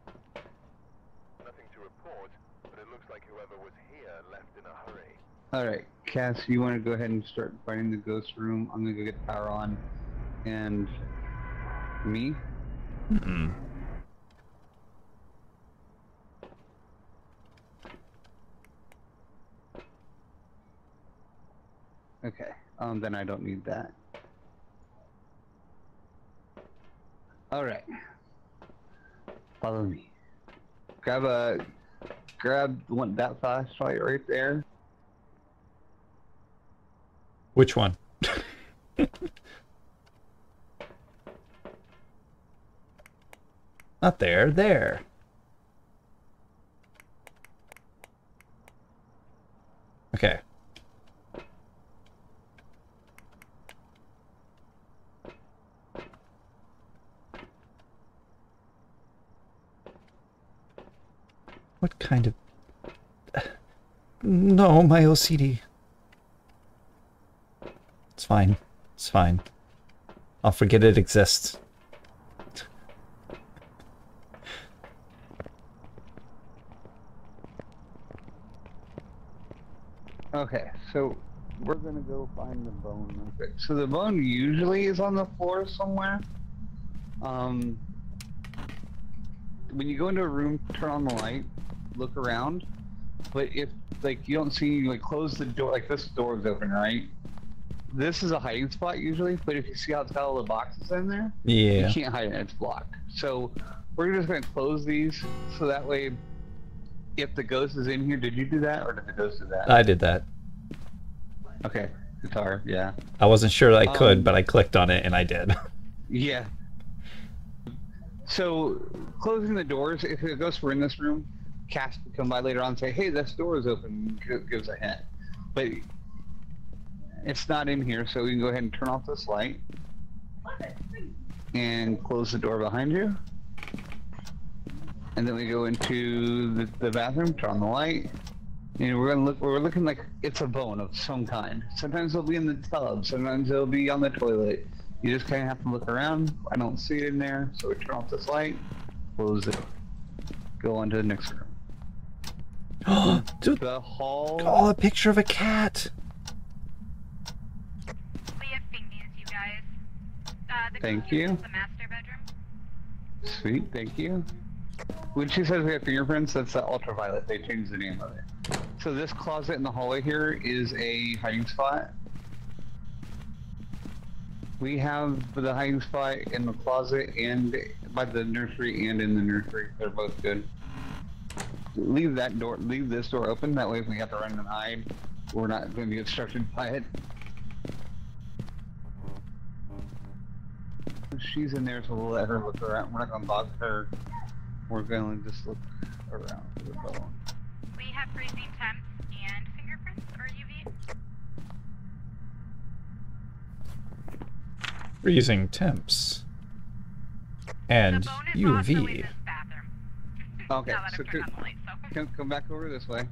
[SPEAKER 5] Nothing to report, but it looks like whoever was here left in a hurry.
[SPEAKER 1] Alright, Cass, you want to go ahead and start finding the ghost room? I'm going to go get the power on. And... me?
[SPEAKER 3] Mm-mm.
[SPEAKER 1] Okay, then I don't need that. Alright. Follow me. Grab that flashlight right there.
[SPEAKER 3] Which one? Not there, there. Okay. What kind of... No, my OCD. It's fine. It's fine. I'll forget it exists.
[SPEAKER 1] Okay, so we're gonna go find the bone real quick. So the bone usually is on the floor somewhere. When you go into a room, turn on the light, look around. But if you don't see, close the door. This door is open, right? This is a hiding spot usually, but if you see how it's got all the boxes in there,
[SPEAKER 3] Yeah.
[SPEAKER 1] you can't hide it, it's blocked. So we're just gonna close these, so that way, if the ghost is in here, did you do that, or did the ghost do that?
[SPEAKER 3] I did that.
[SPEAKER 1] Okay, guitar, yeah.
[SPEAKER 3] I wasn't sure that I could, but I clicked on it and I did.
[SPEAKER 1] Yeah. So, closing the doors, if a ghost were in this room, Cass could come by later on and say, hey, this door is open, gives a hint. But it's not in here, so we can go ahead and turn off this light. And close the door behind you. And then we go into the bathroom, turn on the light. And we're looking like it's a bone of some kind. Sometimes it'll be in the tub, sometimes it'll be on the toilet. You just kind of have to look around. I don't see it in there, so we turn off this light, close it, go on to the next room.
[SPEAKER 3] Dude,
[SPEAKER 1] The hall.
[SPEAKER 3] oh, a picture of a cat.
[SPEAKER 4] We have big news, you guys. The
[SPEAKER 1] Thank
[SPEAKER 4] computer
[SPEAKER 1] you.
[SPEAKER 4] is the master bedroom.
[SPEAKER 1] Sweet, thank you. When she says we have fingerprints, that's the ultraviolet. They changed the name of it. So this closet in the hallway here is a hiding spot. We have the hiding spot in the closet and by the nursery and in the nursery. They're both good. Leave this door open. That way if we have to run and hide, we're not going to be obstructed by it. She's in there, so we'll let her look around. We're not going to bother her. We're going to just look around for the bone.
[SPEAKER 4] We have freezing temps and fingerprints or UV.
[SPEAKER 3] Freezing temps. And
[SPEAKER 4] The bone is also in
[SPEAKER 3] UV.
[SPEAKER 4] this bathroom.
[SPEAKER 1] Okay,
[SPEAKER 4] Now that
[SPEAKER 1] so
[SPEAKER 4] I've turned on the light, so.
[SPEAKER 1] come back over this way.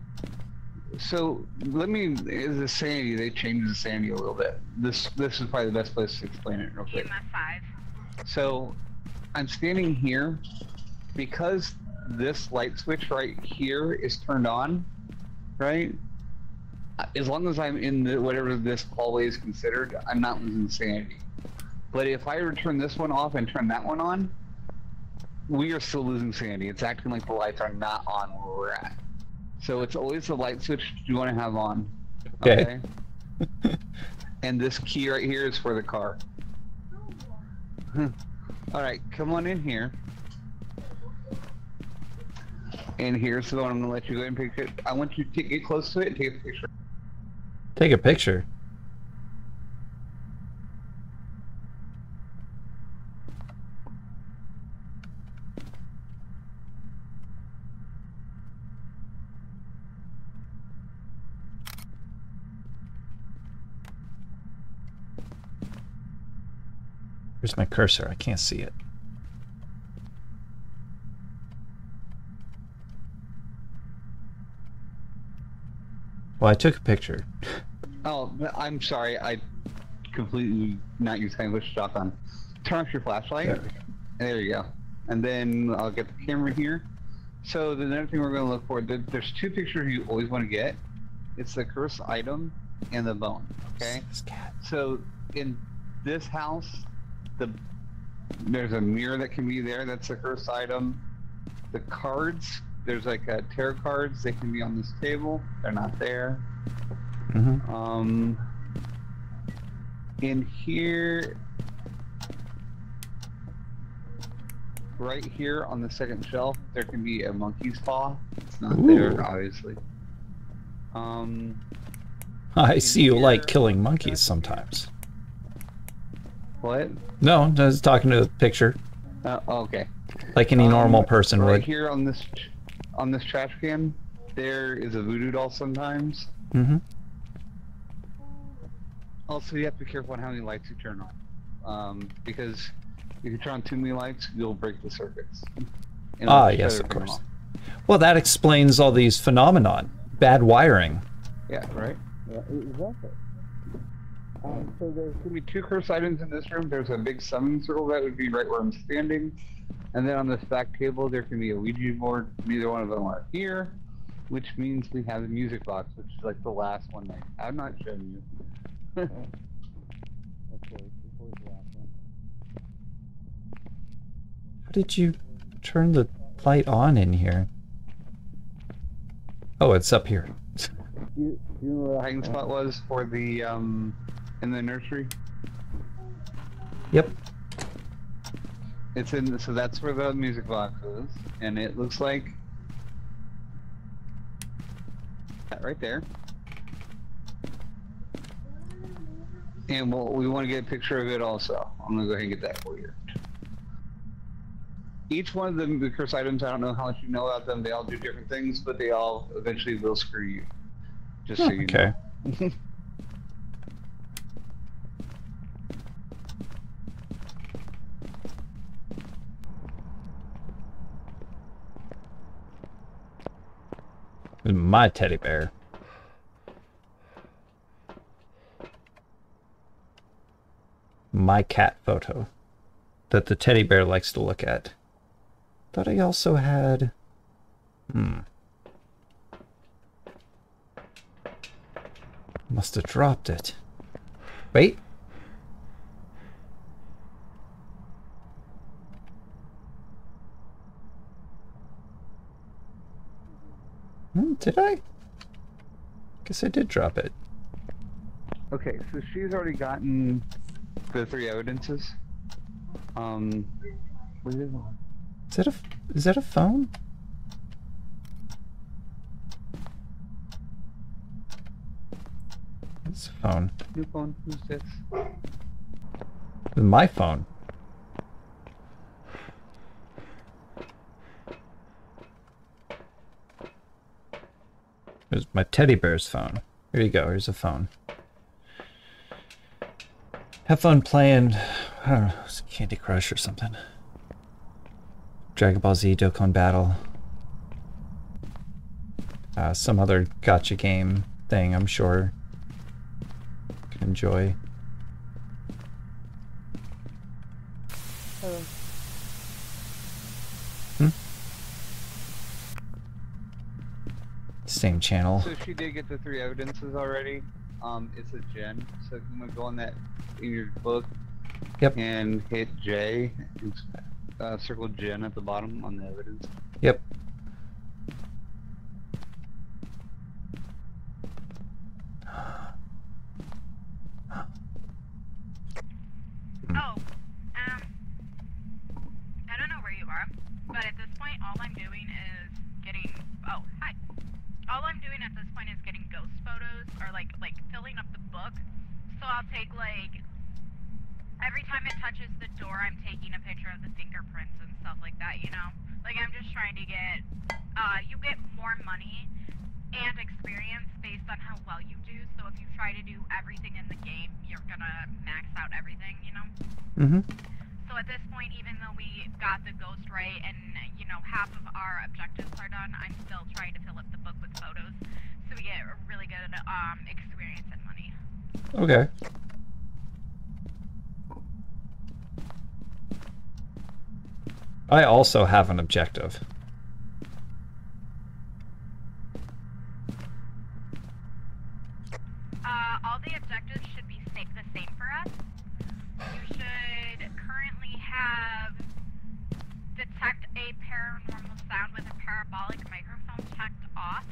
[SPEAKER 1] So is the sanity, they changed the sanity a little bit. This is probably the best place to explain it real quick.
[SPEAKER 4] EMF 5.
[SPEAKER 1] So I'm standing here because this light switch right here is turned on, right? As long as I'm in the whatever this hallway is considered, I'm not losing sanity. But if I were to turn this one off and turn that one on, we are still losing sanity. It's acting like the lights are not on where we're at. So it's always the light switch you want to have on.
[SPEAKER 3] Okay.
[SPEAKER 1] And this key right here is for the car. Alright, come on in here. And here's the one I'm going to let you go ahead and pick it. I want you to get close to it and take a picture.
[SPEAKER 3] Take a picture. Where's my cursor? I can't see it. Well, I took a picture.
[SPEAKER 1] Oh, I'm sorry. I completely not used English shotgun. Turn off your flashlight. There you go. And then I'll get the camera here. So the other thing we're going to look for, there's two pictures you always want to get. It's the cursed item and the bone. Okay. So in this house, there's a mirror that can be there. That's the cursed item. The cards, there's like tarot cards. They can be on this table. They're not there.
[SPEAKER 3] Mm-hmm.
[SPEAKER 1] In here, right here on the second shelf, there can be a monkey's paw. It's not there, obviously.
[SPEAKER 3] I see you
[SPEAKER 1] here-
[SPEAKER 3] like killing monkeys sometimes.
[SPEAKER 1] What?
[SPEAKER 3] No, I was talking to a picture,
[SPEAKER 1] Okay.
[SPEAKER 3] like any normal person
[SPEAKER 1] right
[SPEAKER 3] would.
[SPEAKER 1] here on this trash can, there is a voodoo doll sometimes.
[SPEAKER 3] Mm-hmm.
[SPEAKER 1] Also, you have to be careful on how many lights you turn on, because if you turn on too many lights, you'll break the circuits. And
[SPEAKER 3] Ah,
[SPEAKER 1] it'll
[SPEAKER 3] yes,
[SPEAKER 1] shut
[SPEAKER 3] of
[SPEAKER 1] everything
[SPEAKER 3] course.
[SPEAKER 1] off.
[SPEAKER 3] Well, that explains all these phenomenon. Bad wiring.
[SPEAKER 1] Yeah, right? Yeah, exactly. So there's going to be two curse items in this room. There's a big summoning circle that would be right where I'm standing. And then on this back table, there can be a Ouija board. Neither one of them are here, which means we have the music box, which is like the last one I have not shown you. Of course, it's always the last one.
[SPEAKER 3] How did you turn the light on in here? Oh, it's up here.
[SPEAKER 1] Do you know where the hiding spot was for the, in the nursery?
[SPEAKER 3] Yep.
[SPEAKER 1] It's in, so that's where the music box is, and it looks like that right there. And we want to get a picture of it also. I'm gonna go ahead and get that for you. Each one of the curse items, I don't know how much you know about them. They all do different things, but they all eventually will screw you. Just so you
[SPEAKER 3] Okay.
[SPEAKER 1] know.
[SPEAKER 3] My teddy bear. My cat photo that the teddy bear likes to look at. Thought I also had... Must have dropped it. Wait. Did I? Guess I did drop it.
[SPEAKER 1] Okay, so she's already gotten the 3 evidences. What is it?
[SPEAKER 3] Is that a phone? It's a phone.
[SPEAKER 1] New phone? Who's this?
[SPEAKER 3] It's my phone. Here's my teddy bear's phone. Here you go. Here's a phone. Have fun playing, I don't know, Candy Crush or something. Dragon Ball Z Dokkan Battle. Some other gacha game thing, I'm sure. Can enjoy. Same channel.
[SPEAKER 1] So she did get the 3 evidences already. It's a gen. So if you want to go on that in your book,
[SPEAKER 3] Yep.
[SPEAKER 1] and hit J, and circle gen at the bottom on the evidence.
[SPEAKER 3] Yep.
[SPEAKER 4] Oh, I don't know where you are, but at this point, all I'm doing is getting. Oh, hi. All I'm doing at this point is getting ghost photos, or like filling up the book. So I'll take like every time it touches the door, I'm taking a picture of the fingerprints and stuff like that. You know, like I'm just trying to get. You get more money and experience based on how well you do. So if you try to do everything in the game, you're gonna max out everything, you know?
[SPEAKER 3] Mm-hmm.
[SPEAKER 4] So at this point, even though we got the ghost right and, you know, half of our objectives are done, I'm still trying to fill up the book with photos. So we get a really good experience and money.
[SPEAKER 3] Okay. I also have an objective.
[SPEAKER 4] All the objectives should be the same for us. You should currently have detect a paranormal sound with a parabolic microphone checked off.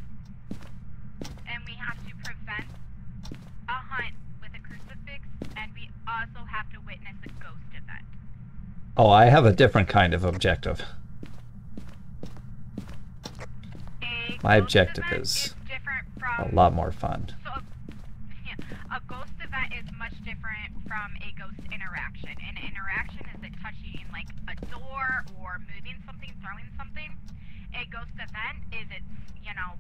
[SPEAKER 4] And we have to prevent a hunt with a crucifix, and we also have to witness a ghost event.
[SPEAKER 3] Oh, I have a different kind of objective. My objective is
[SPEAKER 4] different from,
[SPEAKER 3] a lot more fun.
[SPEAKER 4] So a ghost event is much different from a ghost interaction. An interaction is it touching like a door or moving something, throwing something. A ghost event is it, you know,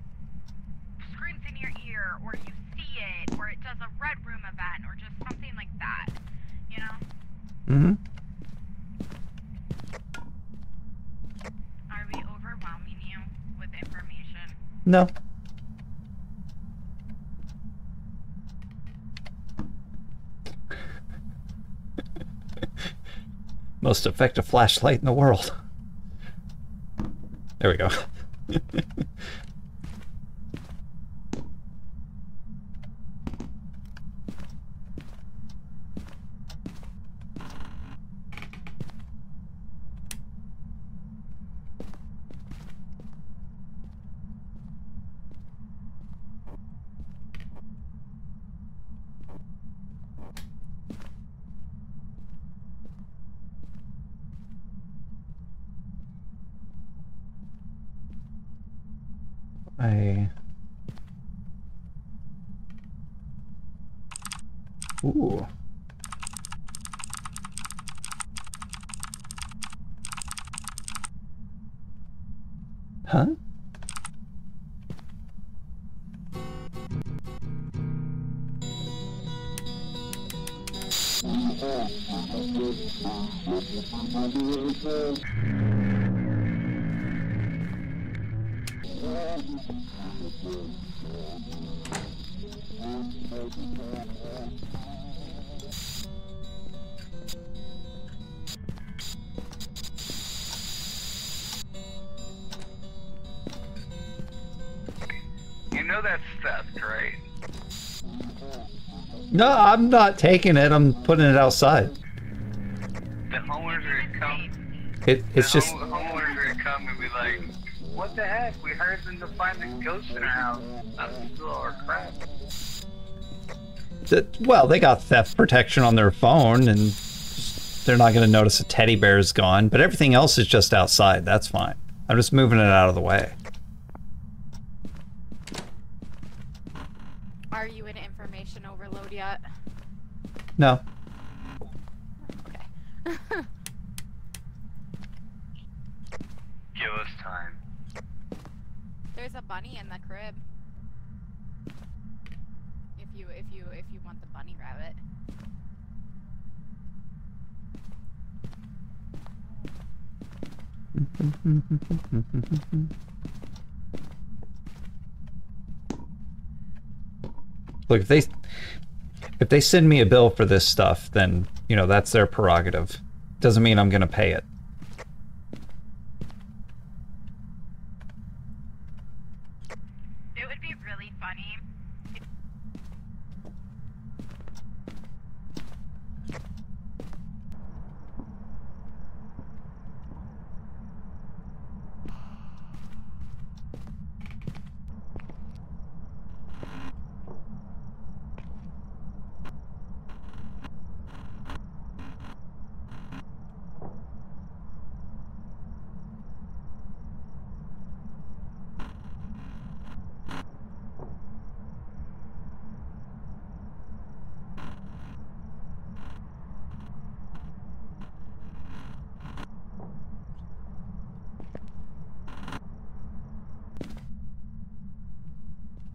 [SPEAKER 4] screams in your ear, or you see it, or it does a red room event, or just something like that, you know?
[SPEAKER 3] Mm-hmm.
[SPEAKER 4] Are we overwhelming you with information?
[SPEAKER 3] No. Most effective flashlight in the world. There we go. Ooh. Huh?
[SPEAKER 1] You know that's theft, right?
[SPEAKER 3] No, I'm not taking it. I'm putting it outside.
[SPEAKER 1] The homeowners are gonna come.
[SPEAKER 3] It's just
[SPEAKER 1] Homeowners are gonna come and be like, what the heck? We hired them to find the ghost in our house. Not to steal all our crap.
[SPEAKER 3] Well, they got theft protection on their phone, and they're not going to notice a teddy bear is gone, but everything else is just outside. That's fine. I'm just moving it out of the way.
[SPEAKER 2] Are you in information overload yet?
[SPEAKER 3] No.
[SPEAKER 2] Okay.
[SPEAKER 1] Give us time.
[SPEAKER 2] There's a bunny in the crib. If you want the bunny rabbit.
[SPEAKER 3] Look, if they send me a bill for this stuff, then, you know, that's their prerogative. Doesn't mean I'm gonna pay it.
[SPEAKER 4] It would be really funny.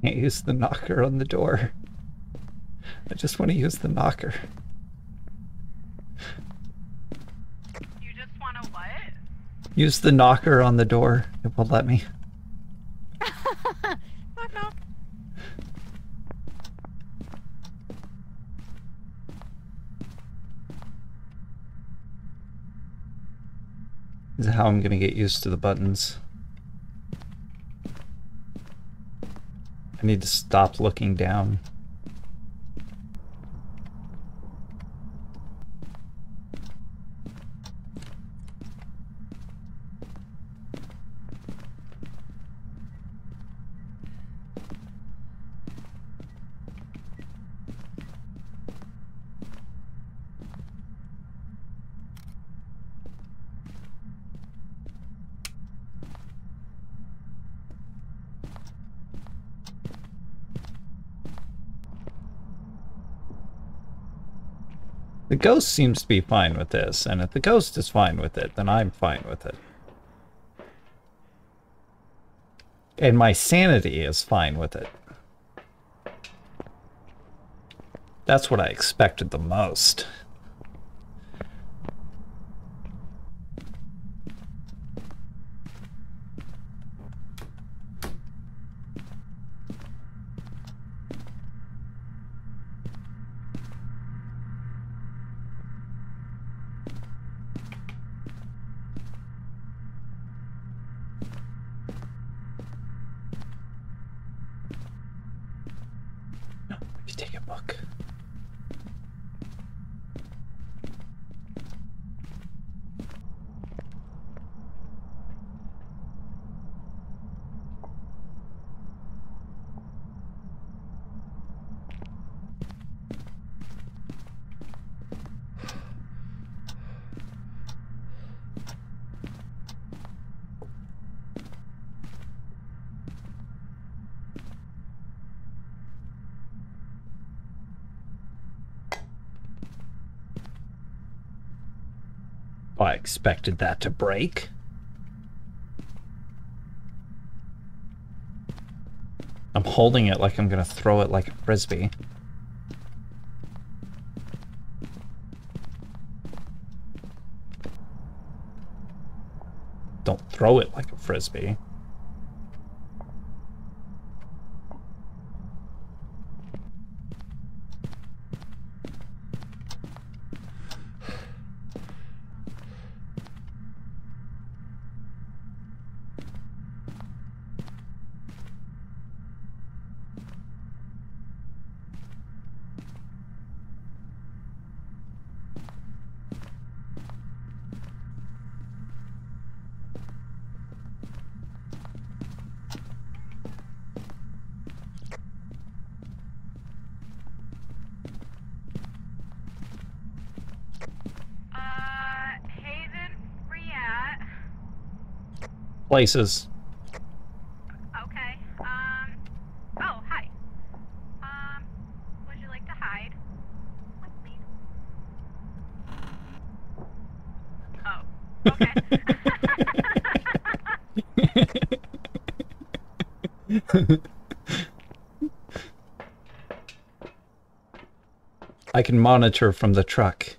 [SPEAKER 3] Can't use the knocker on the door. I just want to use the knocker.
[SPEAKER 4] You just want to what?
[SPEAKER 3] Use the knocker on the door. It will let me.
[SPEAKER 2] Knock knock.
[SPEAKER 3] This is how I'm gonna get used to the buttons. I need to stop looking down. The ghost seems to be fine with this, and if the ghost is fine with it, then I'm fine with it. And my sanity is fine with it. That's what I expected the most. You take a book. I expected that to break. I'm holding it like I'm gonna throw it like a frisbee. Don't throw it like a frisbee. places.
[SPEAKER 4] Okay. Oh, hi. Would you like to hide with me? Oh, okay.
[SPEAKER 3] I can monitor from the truck.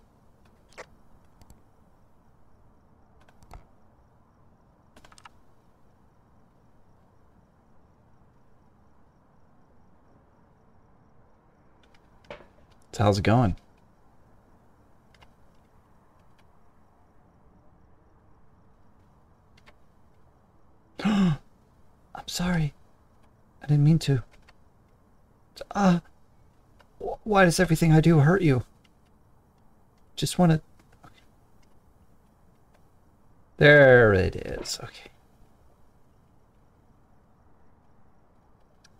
[SPEAKER 3] So how's it going? I'm sorry. I didn't mean to. Why does everything I do hurt you? Just want to... There it is. Okay.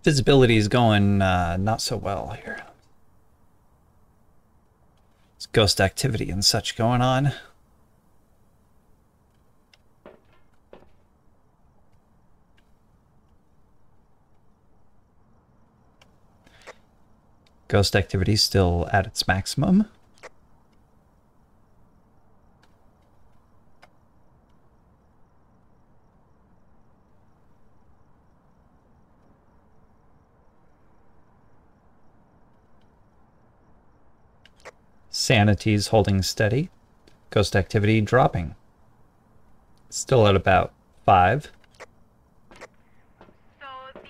[SPEAKER 3] Visibility is going not so well here. There's ghost activity and such going on. Ghost activity still at its maximum. Sanity's holding steady. Ghost activity dropping. Still at about 5.
[SPEAKER 4] So the 10.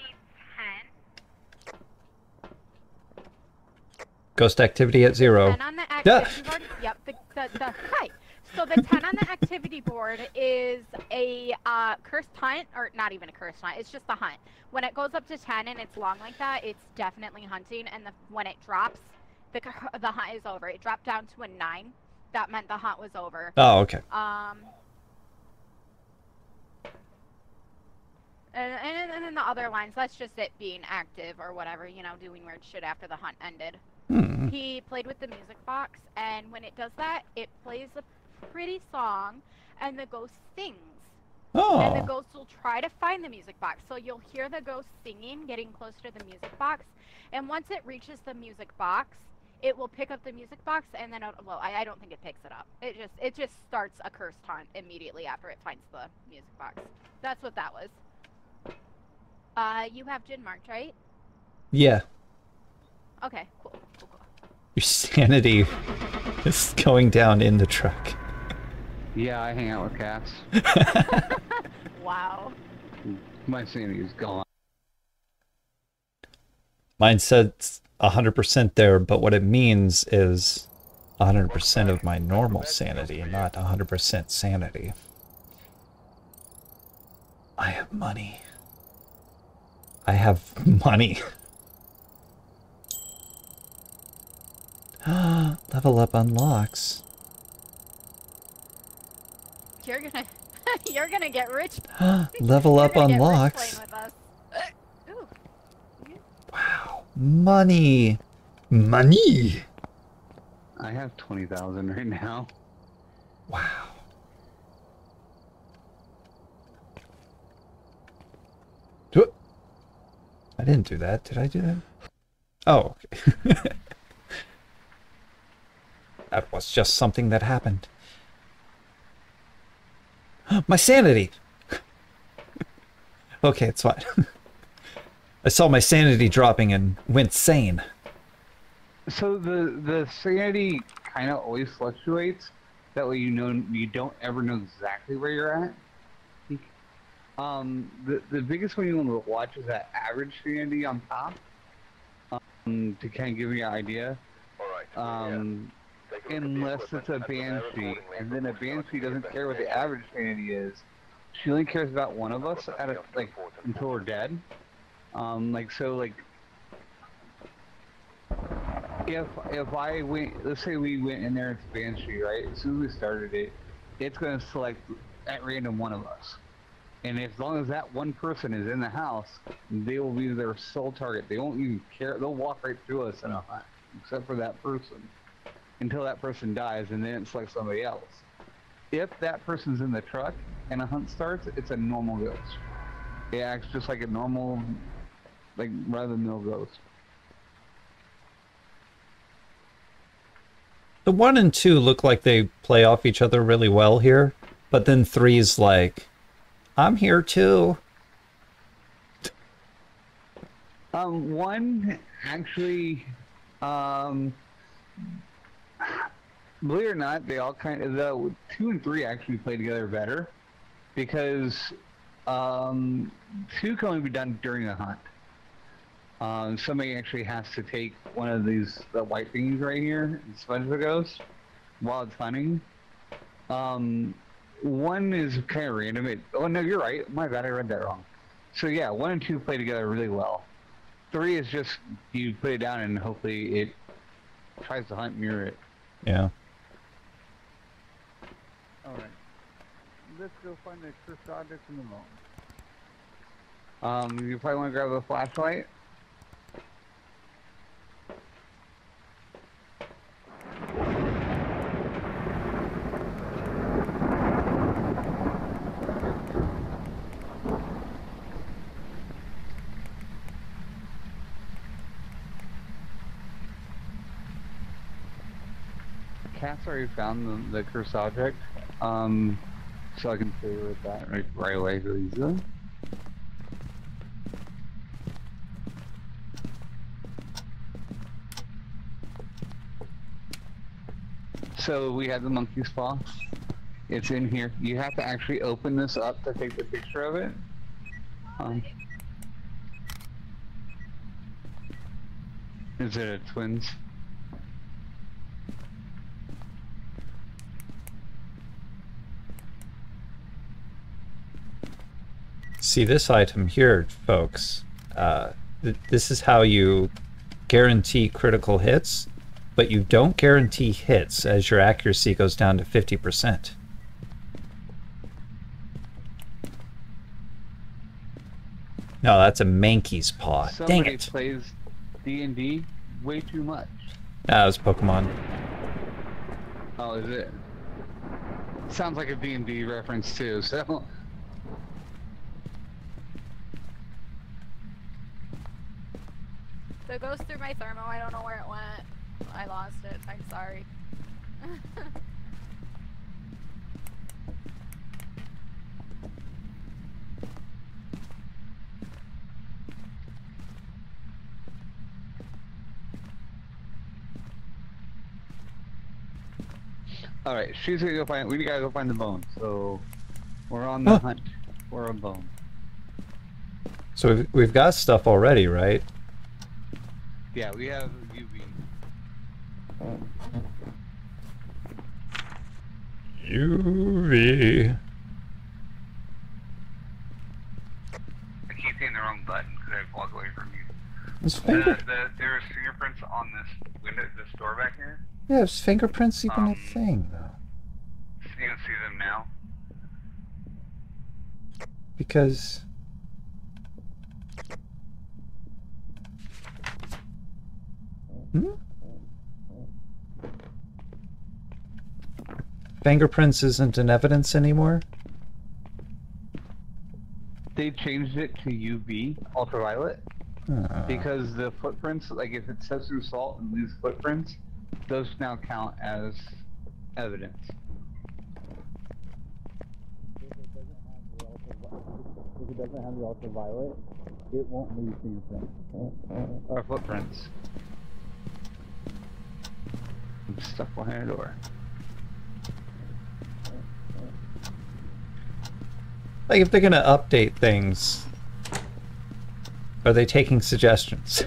[SPEAKER 3] Ghost activity at 0.
[SPEAKER 2] 10 on the activity board. Yep. Hi. So the 10 on the activity board is a cursed hunt, or not even a cursed hunt. It's just a hunt. When it goes up to 10 and it's long like that, it's definitely hunting. And when it drops, the hunt is over. It dropped down to a 9. That meant the hunt was over.
[SPEAKER 3] Oh, okay.
[SPEAKER 2] And then the other lines, that's just it being active or whatever, you know, doing weird shit after the hunt ended. He played with the music box, and when it does that, it plays a pretty song, and the ghost sings.
[SPEAKER 3] Oh.
[SPEAKER 2] And the ghost will try to find the music box. So you'll hear the ghost singing, getting close to the music box, and once it reaches the music box, it will pick up the music box, and then, well, I don't think it picks it up. It just starts a cursed hunt immediately after it finds the music box. That's what that was. You have Gin marked, right?
[SPEAKER 3] Yeah.
[SPEAKER 2] Okay, cool.
[SPEAKER 3] Your sanity is going down in the truck.
[SPEAKER 1] Yeah, I hang out with cats.
[SPEAKER 2] Wow.
[SPEAKER 1] My sanity is gone.
[SPEAKER 3] Mine said 100% there, but what it means is 100% of my normal sanity, not 100% sanity. I have money. I have money. Level up unlocks.
[SPEAKER 2] You're gonna get rich.
[SPEAKER 3] Level up
[SPEAKER 2] You're gonna
[SPEAKER 3] unlocks.
[SPEAKER 2] get rich playing with us. Ooh.
[SPEAKER 3] Wow. Money. Money.
[SPEAKER 1] I have 20,000 right now.
[SPEAKER 3] Wow. I didn't do that. Did I do that? Oh, okay. That was just something that happened. My sanity! Okay, it's fine. I saw my sanity dropping and went sane.
[SPEAKER 1] So the sanity kind of always fluctuates. That way you don't ever know exactly where you're at. The biggest one you want to watch is that average sanity on top. To kind of give you an idea. Unless it's a banshee, and then a banshee doesn't care what the average sanity is. She only cares about one of us until we're dead. If I went, let's say we went in there, it's banshee, right? As soon as we started it, it's going to select at random one of us. And as long as that one person is in the house, they will be their sole target. They won't even care. They'll walk right through us in a hunt, except for that person, until that person dies, and then it's like somebody else. if that person's in the truck and a hunt starts, it's a normal ghost. It acts just like a normal, like run-of-the-mill ghost.
[SPEAKER 3] The 1 and 2 look like they play off each other really well here, but then 3's like, I'm here too.
[SPEAKER 1] 1 actually, believe it or not, they all kind of, the 2 and 3 actually play together better because 2 can only be done during a hunt. Somebody actually has to take one of these the white thingies right here and smudge the ghost while it's hunting. 1 is kind of random. Oh no, you're right. My bad, I read that wrong. So yeah, 1 and 2 play together really well. 3 is just you put it down and hopefully it tries to hunt near it.
[SPEAKER 3] Yeah.
[SPEAKER 1] All right. Let's go find the cursed object in the mountain. You probably want to grab a flashlight. Cat's already found the cursed object, so I can play with that right away really easily. So we have the monkey's paw. It's in here. You have to actually open this up to take the picture of it. Is it a twins?
[SPEAKER 3] See this item here, folks. This is how you guarantee critical hits, but you don't guarantee hits as your accuracy goes down to 50%. No, that's a Mankey's paw. Dang
[SPEAKER 1] Somebody
[SPEAKER 3] it.
[SPEAKER 1] plays D&D way too much.
[SPEAKER 3] That was Pokemon.
[SPEAKER 1] Oh, is it? Sounds like a D&D reference too, so...
[SPEAKER 2] So it goes through my thermo. I don't know where it went. I lost it. I'm sorry.
[SPEAKER 1] All right, she's gonna go find. We gotta go find the bone. So we're on the hunt for a bone.
[SPEAKER 3] So we've got stuff already, right?
[SPEAKER 1] Yeah, we have UV.
[SPEAKER 3] UV.
[SPEAKER 1] I keep hitting the wrong button because I walk away from you.
[SPEAKER 3] There's
[SPEAKER 1] There's fingerprints on this window, this door back here.
[SPEAKER 3] Yeah, is fingerprints even a thing, though?
[SPEAKER 1] You can see them now.
[SPEAKER 3] Because... Fingerprints isn't an evidence anymore?
[SPEAKER 1] They changed it to UV, ultraviolet, because the footprints, like if it says through salt and leaves footprints, those now count as evidence. If it doesn't have the ultraviolet, it won't leave fingerprints or footprints. I'm stuck behind a door.
[SPEAKER 3] Like, if they're gonna update things, are they taking suggestions?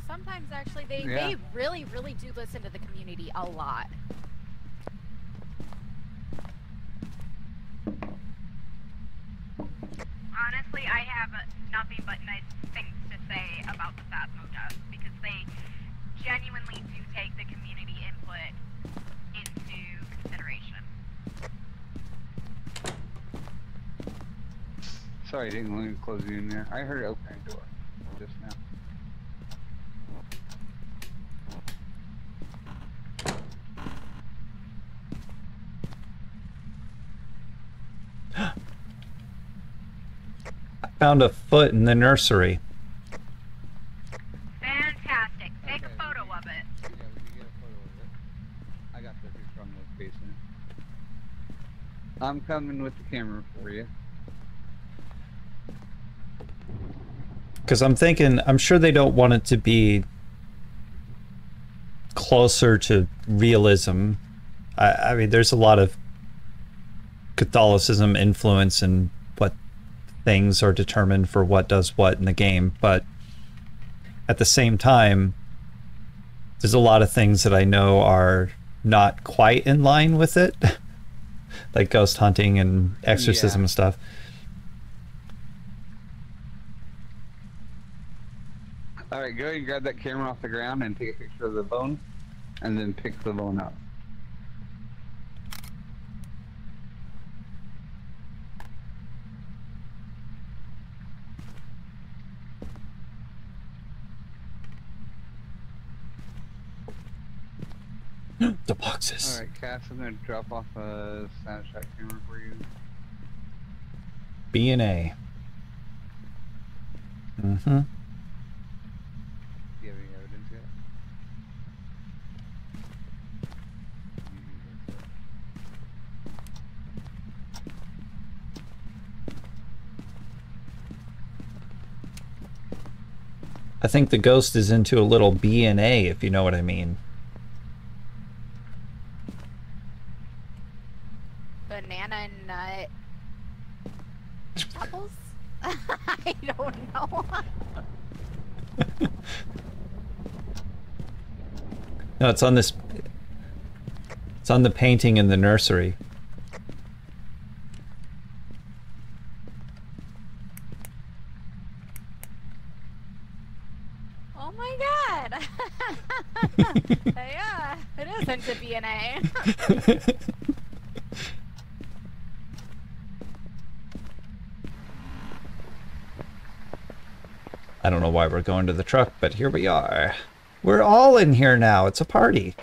[SPEAKER 2] Sometimes actually they really do listen to the community a lot.
[SPEAKER 4] Honestly, I have nothing but nice things to say about the Phasmo test because they genuinely do take the community input into consideration.
[SPEAKER 1] Sorry, I didn't want to close you in there. I heard it open a door just now.
[SPEAKER 3] found a foot in the nursery.
[SPEAKER 4] Fantastic. Take a photo of it.
[SPEAKER 1] Yeah, we can get a photo of it. I got the picture on the basement. I'm coming with the camera for you.
[SPEAKER 3] Because I'm thinking, I'm sure they don't want it to be closer to realism. I mean, there's a lot of Catholicism influence in what things are determined for what does what in the game, but at the same time, there's a lot of things that I know are not quite in line with it, like ghost hunting and exorcism and stuff.
[SPEAKER 1] Alright, go ahead and grab that camera off the ground and take a picture of the bone, and then pick the bone up.
[SPEAKER 3] The boxes.
[SPEAKER 1] Alright, Cass, I'm gonna drop off a Snapchat camera for you.
[SPEAKER 3] B and A. Mm-hmm.
[SPEAKER 1] Do you have any evidence yet?
[SPEAKER 3] I think the ghost is into a little B and A, if you know what I mean.
[SPEAKER 2] Banana nut. Apples? I don't know.
[SPEAKER 3] No, it's on this. It's on the painting in the nursery.
[SPEAKER 2] Oh my god! Yeah, it is into DNA.
[SPEAKER 3] I don't know why we're going to the truck, but here we are. We're all in here now. It's a party.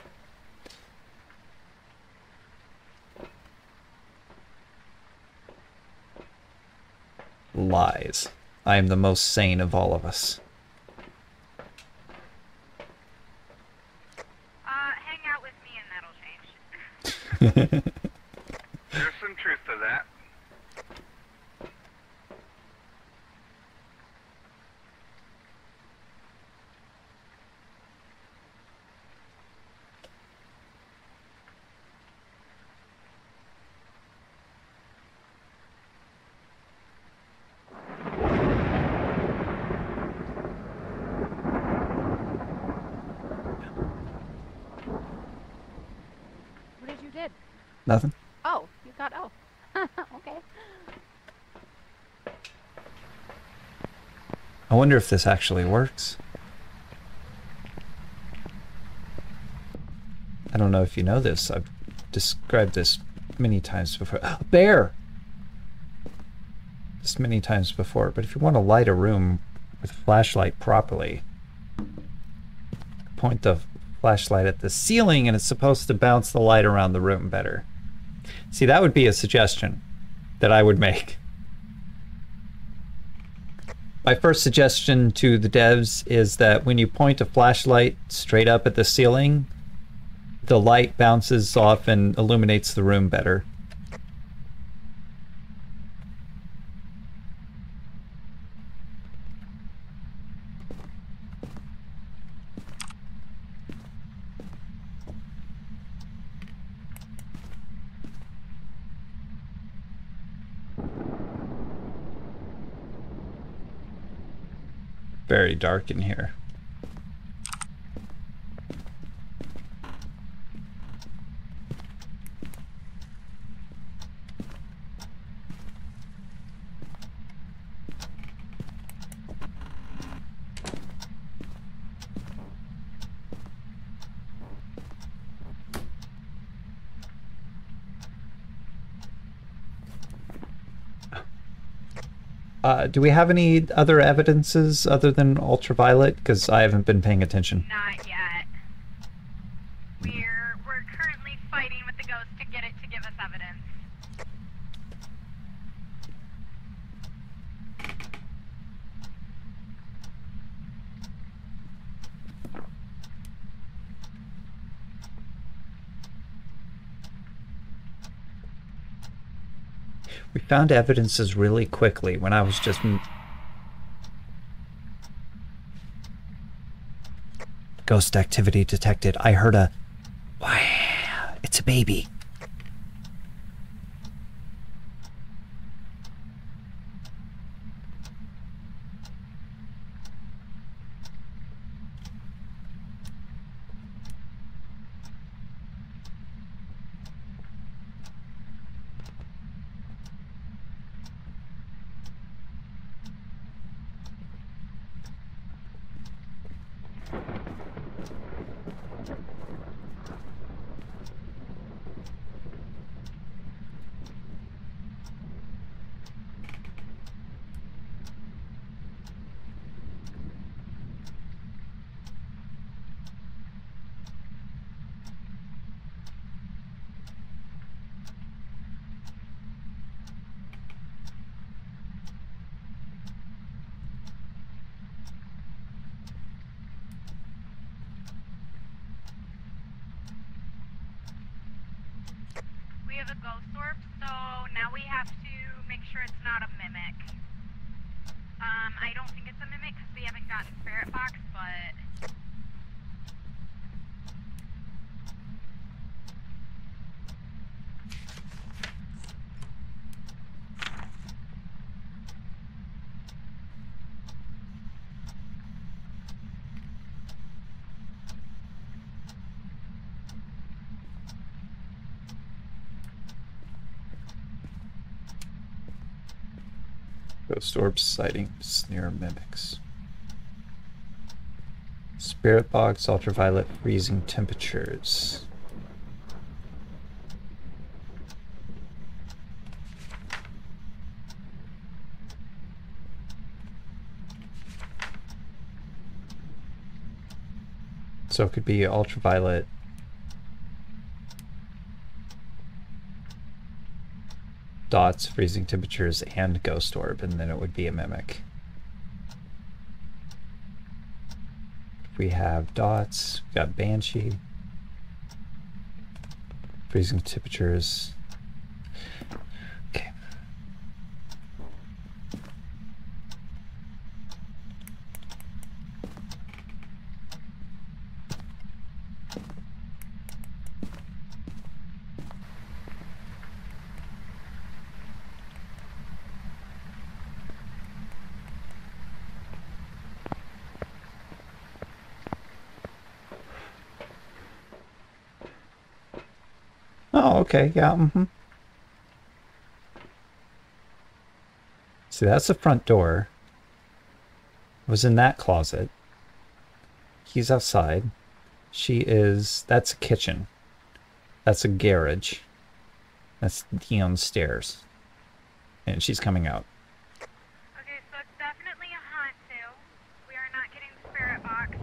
[SPEAKER 3] Lies. I am the most sane of all of us.
[SPEAKER 4] Hang out with me and that'll change.
[SPEAKER 1] There's some truth to that.
[SPEAKER 2] What did you did?
[SPEAKER 3] Nothing?
[SPEAKER 2] Oh, you got okay.
[SPEAKER 3] I wonder if this actually works. I don't know if you know this. I've described this many times before. Bear! This many times before, but if you want to light a room with a flashlight properly, point the flashlight at the ceiling and it's supposed to bounce the light around the room better. See, that would be a suggestion that I would make. My first suggestion to the devs is that when you point a flashlight straight up at the ceiling, the light bounces off and illuminates the room better. Very dark in here. Do we have any other evidences other than ultraviolet? Because I haven't been paying attention.
[SPEAKER 4] Not yet. We're currently fighting with the ghost to get it to give us evidence.
[SPEAKER 3] found evidences really quickly when I was just... Ghost activity detected. I heard a... Wow, it's a baby.
[SPEAKER 4] We have a ghost orb, so now we have to make sure it's not a mimic. I don't think it's a mimic because we haven't gotten spirit box, but...
[SPEAKER 3] Ghost orbs sightings near mimics. Spirit box, ultraviolet, freezing temperatures. So it could be ultraviolet, dots, freezing temperatures, and ghost orb, and then it would be a mimic. If we have dots, we got banshee, freezing temperatures. Okay. Oh, okay, yeah, mm-hmm. See, that's the front door. I was in that closet. He's outside. She is... That's a kitchen. That's a garage. That's downstairs. And she's coming out.
[SPEAKER 4] Okay, so it's definitely a Hantu. We are not getting the spirit box.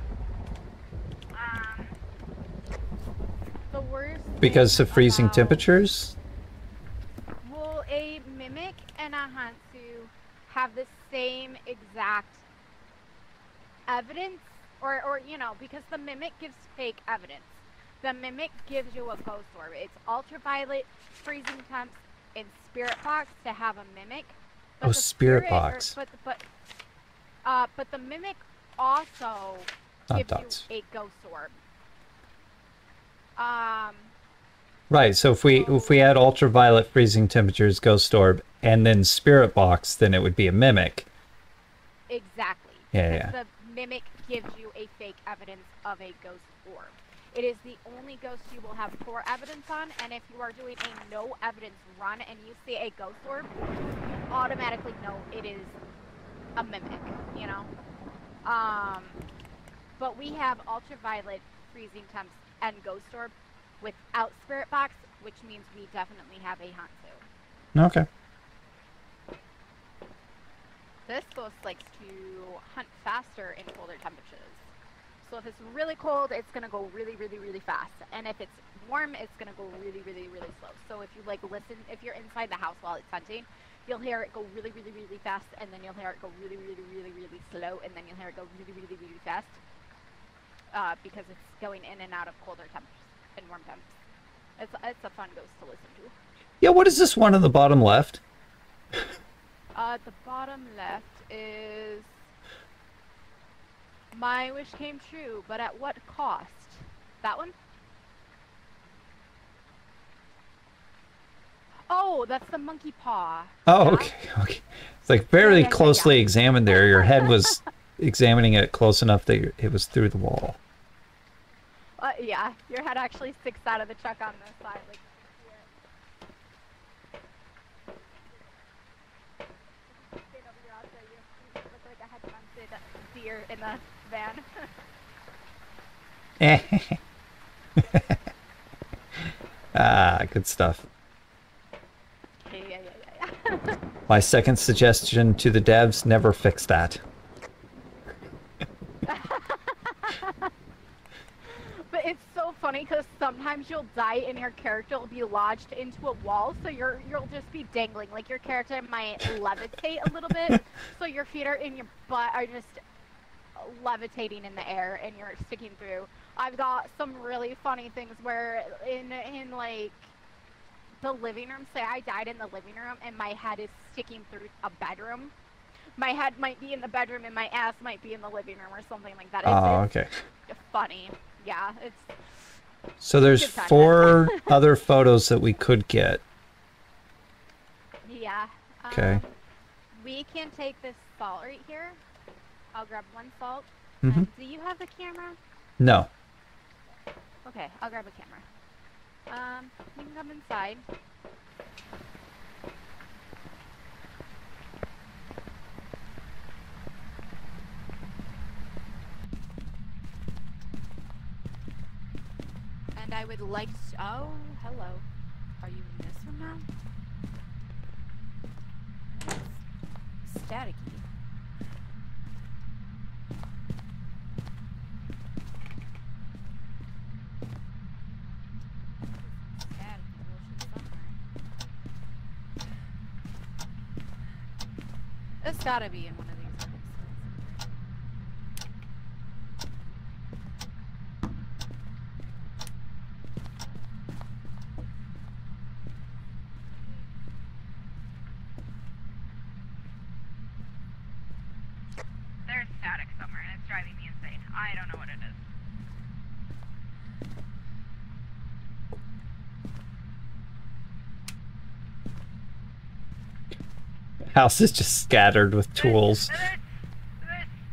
[SPEAKER 2] The worst
[SPEAKER 3] Because
[SPEAKER 2] thing
[SPEAKER 3] of freezing
[SPEAKER 2] about-
[SPEAKER 3] temperatures?
[SPEAKER 2] Will a mimic and a Hantu have the same exact evidence? Or you know, because the mimic gives fake evidence. The mimic gives you a ghost orb. It's ultraviolet, freezing temps, and spirit box to have a mimic.
[SPEAKER 3] Oh,
[SPEAKER 2] the
[SPEAKER 3] spirit box.
[SPEAKER 2] But the mimic also
[SPEAKER 3] Not
[SPEAKER 2] gives
[SPEAKER 3] dots.
[SPEAKER 2] you a ghost orb.
[SPEAKER 3] Right, so if we had ultraviolet, freezing temperatures, ghost orb, and then spirit box, then it would be a mimic.
[SPEAKER 2] Exactly.
[SPEAKER 3] Yeah,
[SPEAKER 2] because
[SPEAKER 3] yeah.
[SPEAKER 2] The mimic gives you a fake evidence of a ghost orb. It is the only ghost you will have poor evidence on, and if you are doing a no evidence run and you see a ghost orb, you automatically know it is a mimic, you know? But we have ultraviolet, freezing temps, and ghost orb without spirit box, which means we definitely have a Hantu.
[SPEAKER 3] Okay.
[SPEAKER 2] This ghost likes to hunt faster in colder temperatures. So if it's really cold, it's gonna go really, really, really fast. And if it's warm, it's gonna go really, really, really slow. So if you like listen, if you're inside the house while it's hunting, you'll hear it go really, really, really fast, and then you'll hear it go really, really, really, really slow, and then you'll hear it go really, really, really fast. Because it's going in and out of colder temperatures and warm temps. It's a fun ghost to listen to.
[SPEAKER 3] Yeah, what is this one on the bottom left?
[SPEAKER 2] At the bottom left is my wish came true, but at what cost? That one? Oh, that's the monkey paw.
[SPEAKER 3] Oh,
[SPEAKER 2] Yeah?
[SPEAKER 3] okay, okay. It's like very
[SPEAKER 2] Yeah.
[SPEAKER 3] closely examined there. Your head was examining it close enough that it was through the wall.
[SPEAKER 2] Yeah, your head actually sticks out of the truck on this side. Like, stand over your outside, you look like a head-mounted deer in the van.
[SPEAKER 3] Ah, good stuff.
[SPEAKER 2] Yeah.
[SPEAKER 3] My second suggestion to the devs, never fix that.
[SPEAKER 2] But it's so funny because sometimes you'll die and your character will be lodged into a wall, so you'll just be dangling. Like your character might levitate a little bit, so your feet are in your butt are just levitating in the air and you're sticking through. I've got some really funny things where in like the living room, say I died in the living room and my head is sticking through a bedroom. My head might be in the bedroom and my ass might be in the living room or something like that.
[SPEAKER 3] Oh, okay.
[SPEAKER 2] It's funny. Yeah, it's...
[SPEAKER 3] So there's 4 other photos that we could get.
[SPEAKER 2] Yeah.
[SPEAKER 3] Okay.
[SPEAKER 2] We can take this salt right here. I'll grab one salt.
[SPEAKER 3] Mm-hmm.
[SPEAKER 2] Do you have the camera?
[SPEAKER 3] No.
[SPEAKER 2] Okay, I'll grab a camera. You can come inside. And I would like to... Oh, hello. Are you in this one now? It's staticky. It's gotta be in one of these rooms.
[SPEAKER 4] There's static somewhere and it's driving me insane. I don't know what it is.
[SPEAKER 3] House is just scattered with tools.
[SPEAKER 4] There's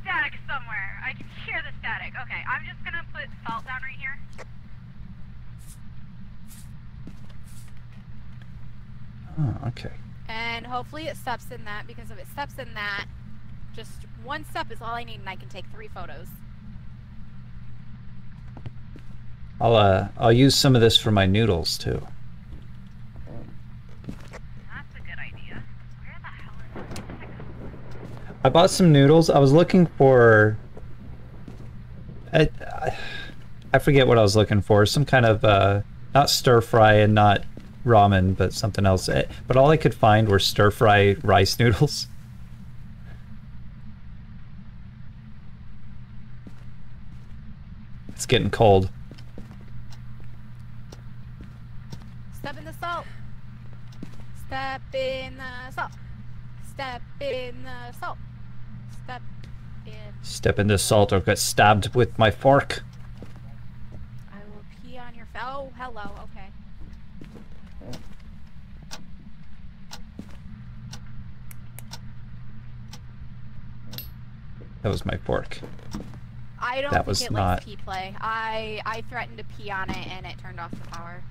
[SPEAKER 4] static somewhere. I can hear the static. Okay, I'm just gonna put salt down right here.
[SPEAKER 3] Oh, okay.
[SPEAKER 2] And hopefully it steps in that, because if it steps in that, just one step is all I need and I can take 3 photos.
[SPEAKER 3] I'll use some of this for my noodles too.
[SPEAKER 4] That's a good idea. Where the hell is this?
[SPEAKER 3] I bought some noodles. I was looking for... I forget what I was looking for. Some kind of, not stir fry and not ramen, but something else. But all I could find were stir fry rice noodles. It's getting cold.
[SPEAKER 2] Step in the salt. Step in the salt. Step in the salt. Step in.
[SPEAKER 3] Step in the salt or get stabbed with my fork.
[SPEAKER 2] I will pee on your face. Oh, hello. Okay.
[SPEAKER 3] That was my fork.
[SPEAKER 2] I don't
[SPEAKER 3] That
[SPEAKER 2] think
[SPEAKER 3] was
[SPEAKER 2] it
[SPEAKER 3] not...
[SPEAKER 2] likes pee play. I threatened to pee on it and it turned off the power.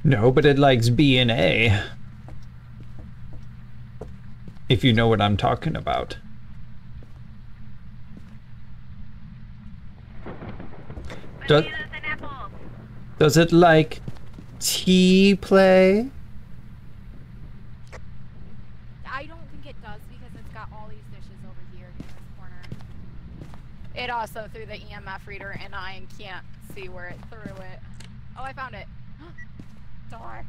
[SPEAKER 3] No, but it likes B and A. If you know what I'm talking about.
[SPEAKER 4] Bananas and apples.
[SPEAKER 3] Does it like tea play?
[SPEAKER 2] I don't think it does because it's got all these dishes over here in this corner. It also threw the EMF reader and I can't see where it threw it. Oh, I found it. Door.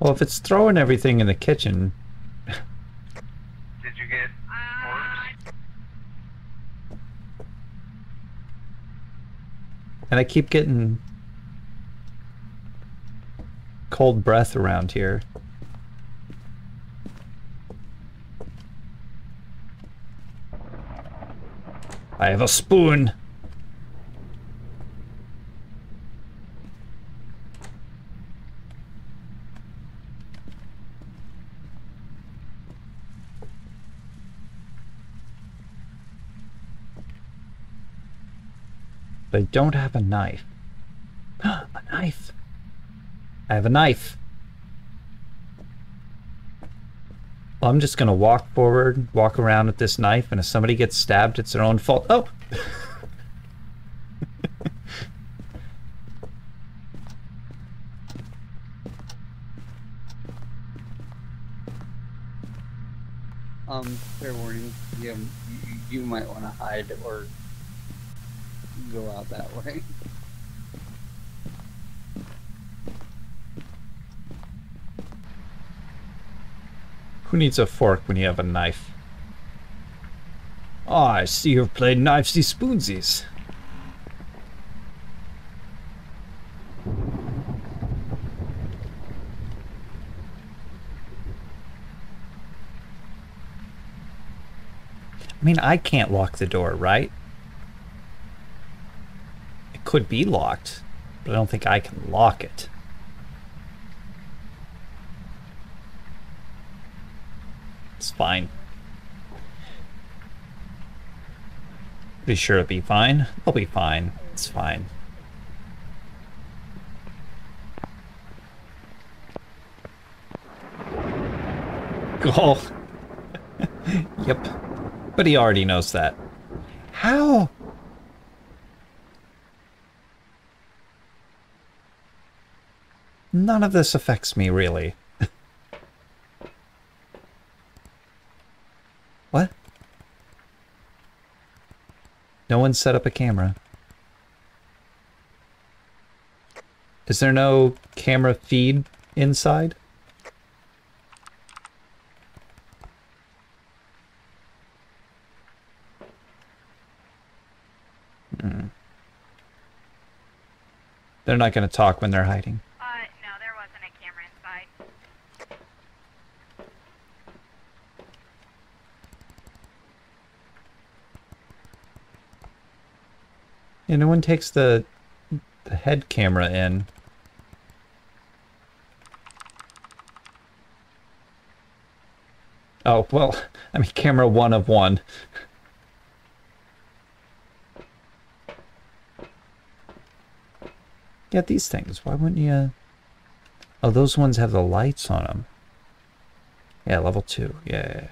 [SPEAKER 3] Well, if it's throwing everything in the kitchen...
[SPEAKER 1] Did you get orbs?
[SPEAKER 3] And I keep getting... cold breath around here. I have a spoon. But I don't have a knife. A knife. I have a knife. Well, I'm just gonna walk forward, walk around with this knife, and if somebody gets stabbed, it's their own fault. Oh!
[SPEAKER 1] Fair warning. Yeah, you might want to hide or go out that way.
[SPEAKER 3] Who needs a fork when you have a knife? Oh, I see you've played knifesy spoonsies. I mean, I can't lock the door, right? It could be locked, but I don't think I can lock it. It's fine. Pretty sure it'll be fine. I'll be fine. It's fine. Oh. Yep. But he already knows that. How? None of this affects me, really. What? No one set up a camera. Is there no camera feed inside? They're not going to talk when they're hiding.
[SPEAKER 4] No, there wasn't a camera inside.
[SPEAKER 3] Yeah, no one takes the head camera in. Oh, well, I mean, camera 1 of 1. Yeah, these things. Why wouldn't you... Oh, those ones have the lights on them. Yeah, level 2. Yeah.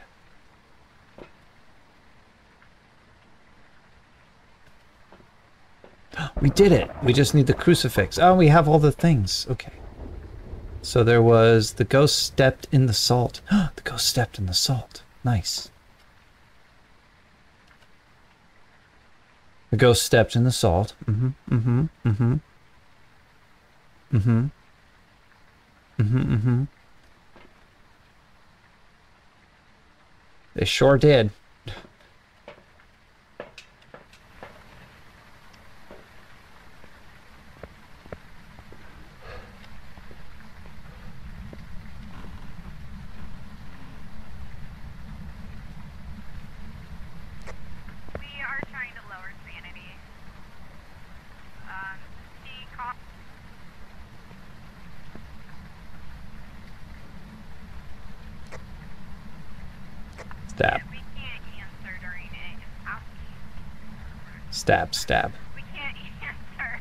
[SPEAKER 3] We did it! We just need the crucifix. Oh, we have all the things. Okay. So there was... The ghost stepped in the salt. The ghost stepped in the salt. Nice. The ghost stepped in the salt. They sure did.
[SPEAKER 4] We are trying to lower sanity.
[SPEAKER 3] Stab.
[SPEAKER 4] We can't answer during it. It's asking.
[SPEAKER 3] Stab, stab.
[SPEAKER 4] We can't answer.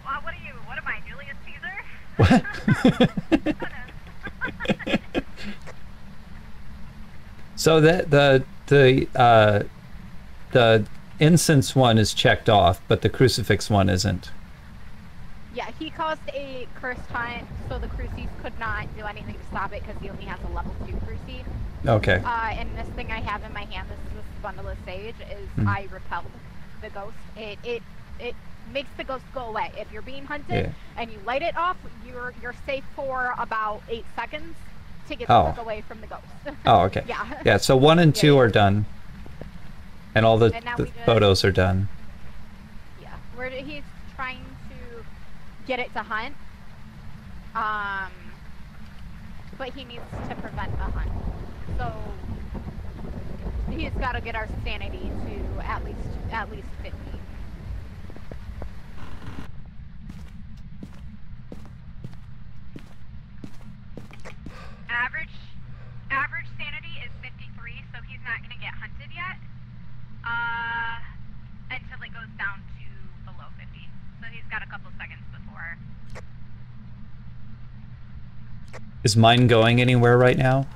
[SPEAKER 4] Well, what am I, Julius Caesar?
[SPEAKER 3] What? So the incense one is checked off, but the crucifix one isn't.
[SPEAKER 2] Yeah, he caused a curse hunt, so the crucifix could not do anything to stop it because he only has a level 2 crucifix.
[SPEAKER 3] Okay.
[SPEAKER 2] And this thing I have in my hand, this bundle of sage, is I repelled the ghost. It makes the ghost go away. If you're being hunted and you light it off, you're safe for about 8 seconds to get the look away from the ghost.
[SPEAKER 3] Oh, okay.
[SPEAKER 2] Yeah.
[SPEAKER 3] Yeah, so 1 and 2 are done. And all the photos are done.
[SPEAKER 2] Yeah. He's trying to get it to hunt. But he needs to prevent a hunt. So he's got to get our sanity to at least 50.
[SPEAKER 4] Average sanity is 53, so he's not going to get hunted yet. Until it goes down to below 50. So he's got a couple seconds before.
[SPEAKER 3] Is mine going anywhere right now?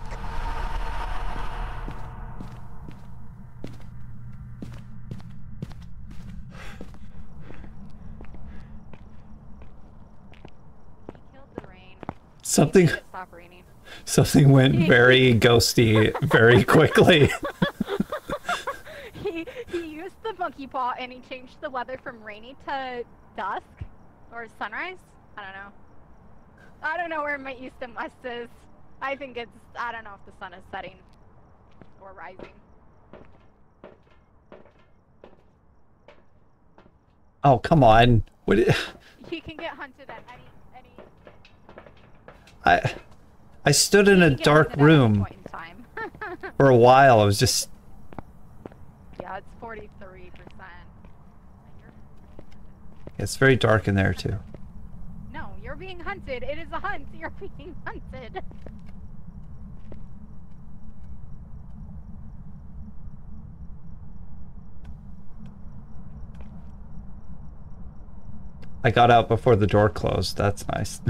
[SPEAKER 2] He killed the rain.
[SPEAKER 3] Something.
[SPEAKER 2] He made it stop raining.
[SPEAKER 3] Something went very ghosty very quickly.
[SPEAKER 2] He used the monkey paw and he changed the weather from rainy to dusk or sunrise. I don't know. I don't know where my east and west is. I think it's, I don't know if the sun is setting or rising.
[SPEAKER 3] Oh, come on. What?
[SPEAKER 2] He can get hunted at any
[SPEAKER 3] I stood in a dark room for a while. I was just...
[SPEAKER 2] Yeah, it's 43%.
[SPEAKER 3] It's very dark in there, too.
[SPEAKER 2] No, you're being hunted. It is a hunt. You're being hunted.
[SPEAKER 3] I got out before the door closed. That's nice.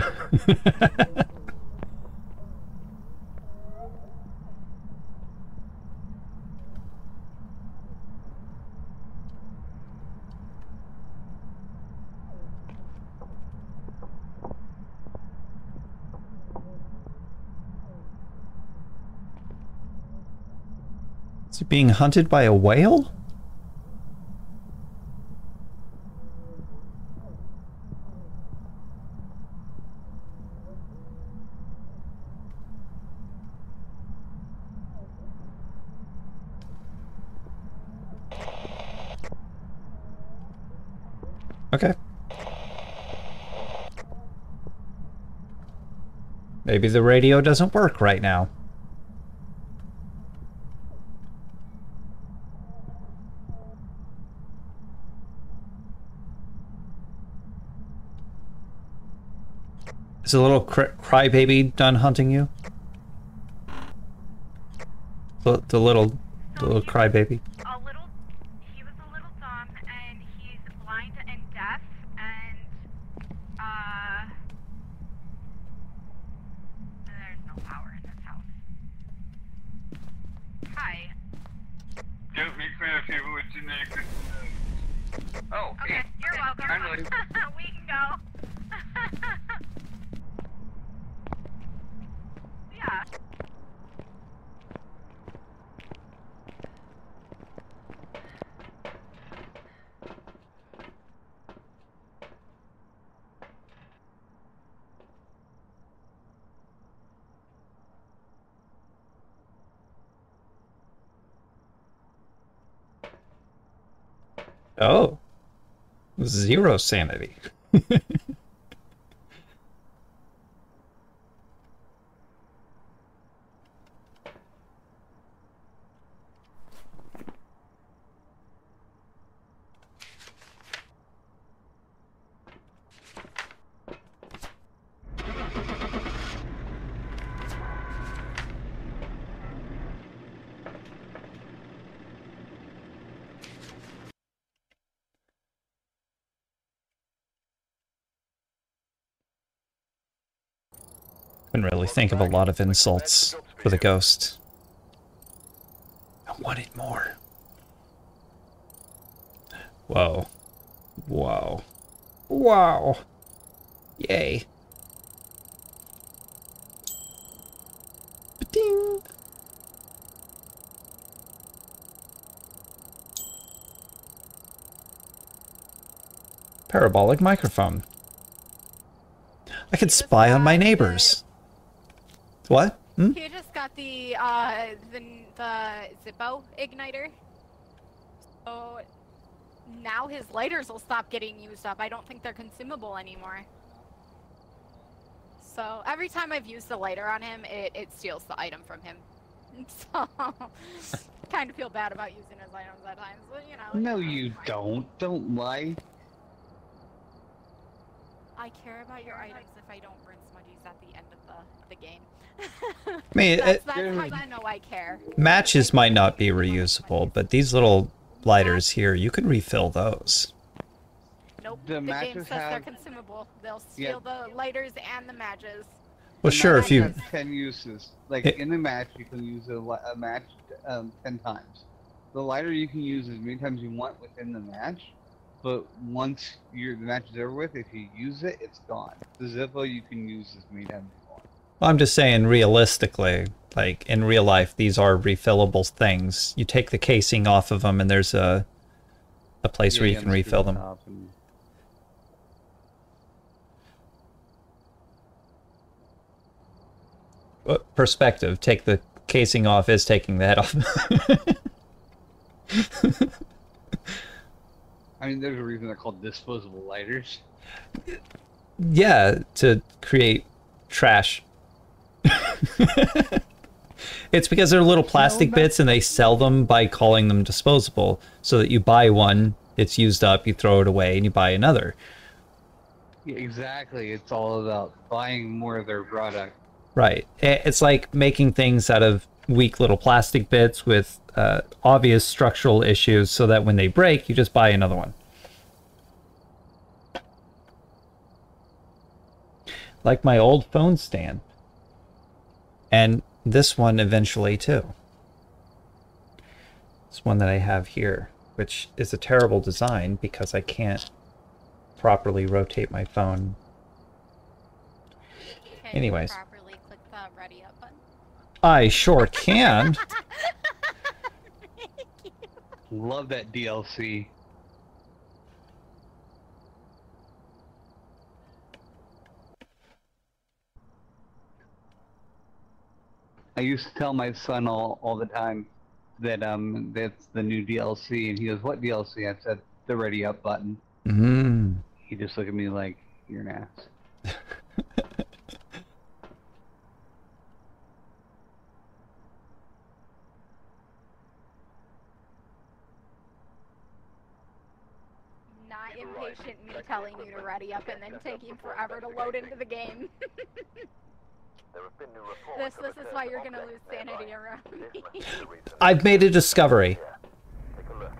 [SPEAKER 3] Is he being hunted by a whale? Okay. Maybe the radio doesn't work right now. Is a little crybaby done hunting you? The little crybaby.
[SPEAKER 4] He was a little dumb, and he's blind and deaf, and there's no power in this house. Hi.
[SPEAKER 1] Don't make fun of people with genetic. Oh,
[SPEAKER 4] Okay,
[SPEAKER 1] hey.
[SPEAKER 4] you're welcome.
[SPEAKER 1] Finally.
[SPEAKER 4] We can go. Yeah.
[SPEAKER 3] Oh. 0 sanity. Couldn't really think of a lot of insults for the ghost. I wanted more. Whoa. Whoa. Wow. Yay. Ba-ding. Parabolic microphone. I could spy on my neighbors. What? Hmm?
[SPEAKER 2] He just got the Zippo igniter. So now his lighters will stop getting used up. I don't think they're consumable anymore. So every time I've used the lighter on him, it steals the item from him. So kind of feel bad about using his items at times, but you know.
[SPEAKER 1] No, you don't. Don't lie.
[SPEAKER 2] I care about your items if I don't burn smudgies at the end of the game.
[SPEAKER 3] I mean,
[SPEAKER 2] that's how you know I care.
[SPEAKER 3] Matches might not be reusable, but these little lighters here, you can refill those.
[SPEAKER 2] Nope,
[SPEAKER 1] The
[SPEAKER 2] game
[SPEAKER 1] matches
[SPEAKER 2] says they're
[SPEAKER 1] have-
[SPEAKER 2] consumable. They'll steal the lighters and the matches.
[SPEAKER 3] Well,
[SPEAKER 1] The
[SPEAKER 3] sure,
[SPEAKER 1] match
[SPEAKER 3] if you...
[SPEAKER 1] has 10 uses. Like,
[SPEAKER 3] It-
[SPEAKER 1] in the match, you can use a match 10 times. The lighter you can use as many times you want within the match, but once the match is over with, if you use it, it's gone. The Zippo you can use as many times as you want.
[SPEAKER 3] Well, I'm just saying, realistically, like, in real life, these are refillable things. You take the casing off of them, and there's a place where you can refill them. Perspective. Take the casing off is taking the head off.
[SPEAKER 1] I mean, there's a reason they're called disposable lighters.
[SPEAKER 3] Yeah, to create trash. It's because they're little plastic bits and they sell them by calling them disposable. So that you buy one, it's used up, you throw it away, and you buy another.
[SPEAKER 1] Yeah, exactly. It's all about buying more of their product.
[SPEAKER 3] Right. It's like making things out of weak little plastic bits with obvious structural issues so that when they break, you just buy another one. Like my old phone stand. And this one eventually too. This one that I have here, which is a terrible design because I can't properly rotate my phone.
[SPEAKER 2] Can
[SPEAKER 3] Anyways.
[SPEAKER 2] you properly click the ready up button?
[SPEAKER 3] I sure can.
[SPEAKER 1] Love that DLC. I used to tell my son all the time that that's the new DLC, and he goes, "What DLC?" I said, "The ready up button."
[SPEAKER 3] Mm.
[SPEAKER 1] He just looked at me like, "You're an ass."
[SPEAKER 2] Not impatient me telling you to ready up and then taking forever to load into the game.
[SPEAKER 5] There have been new reports
[SPEAKER 2] This is why you're gonna lose sanity around me.
[SPEAKER 3] I've made a discovery.
[SPEAKER 5] Take a look.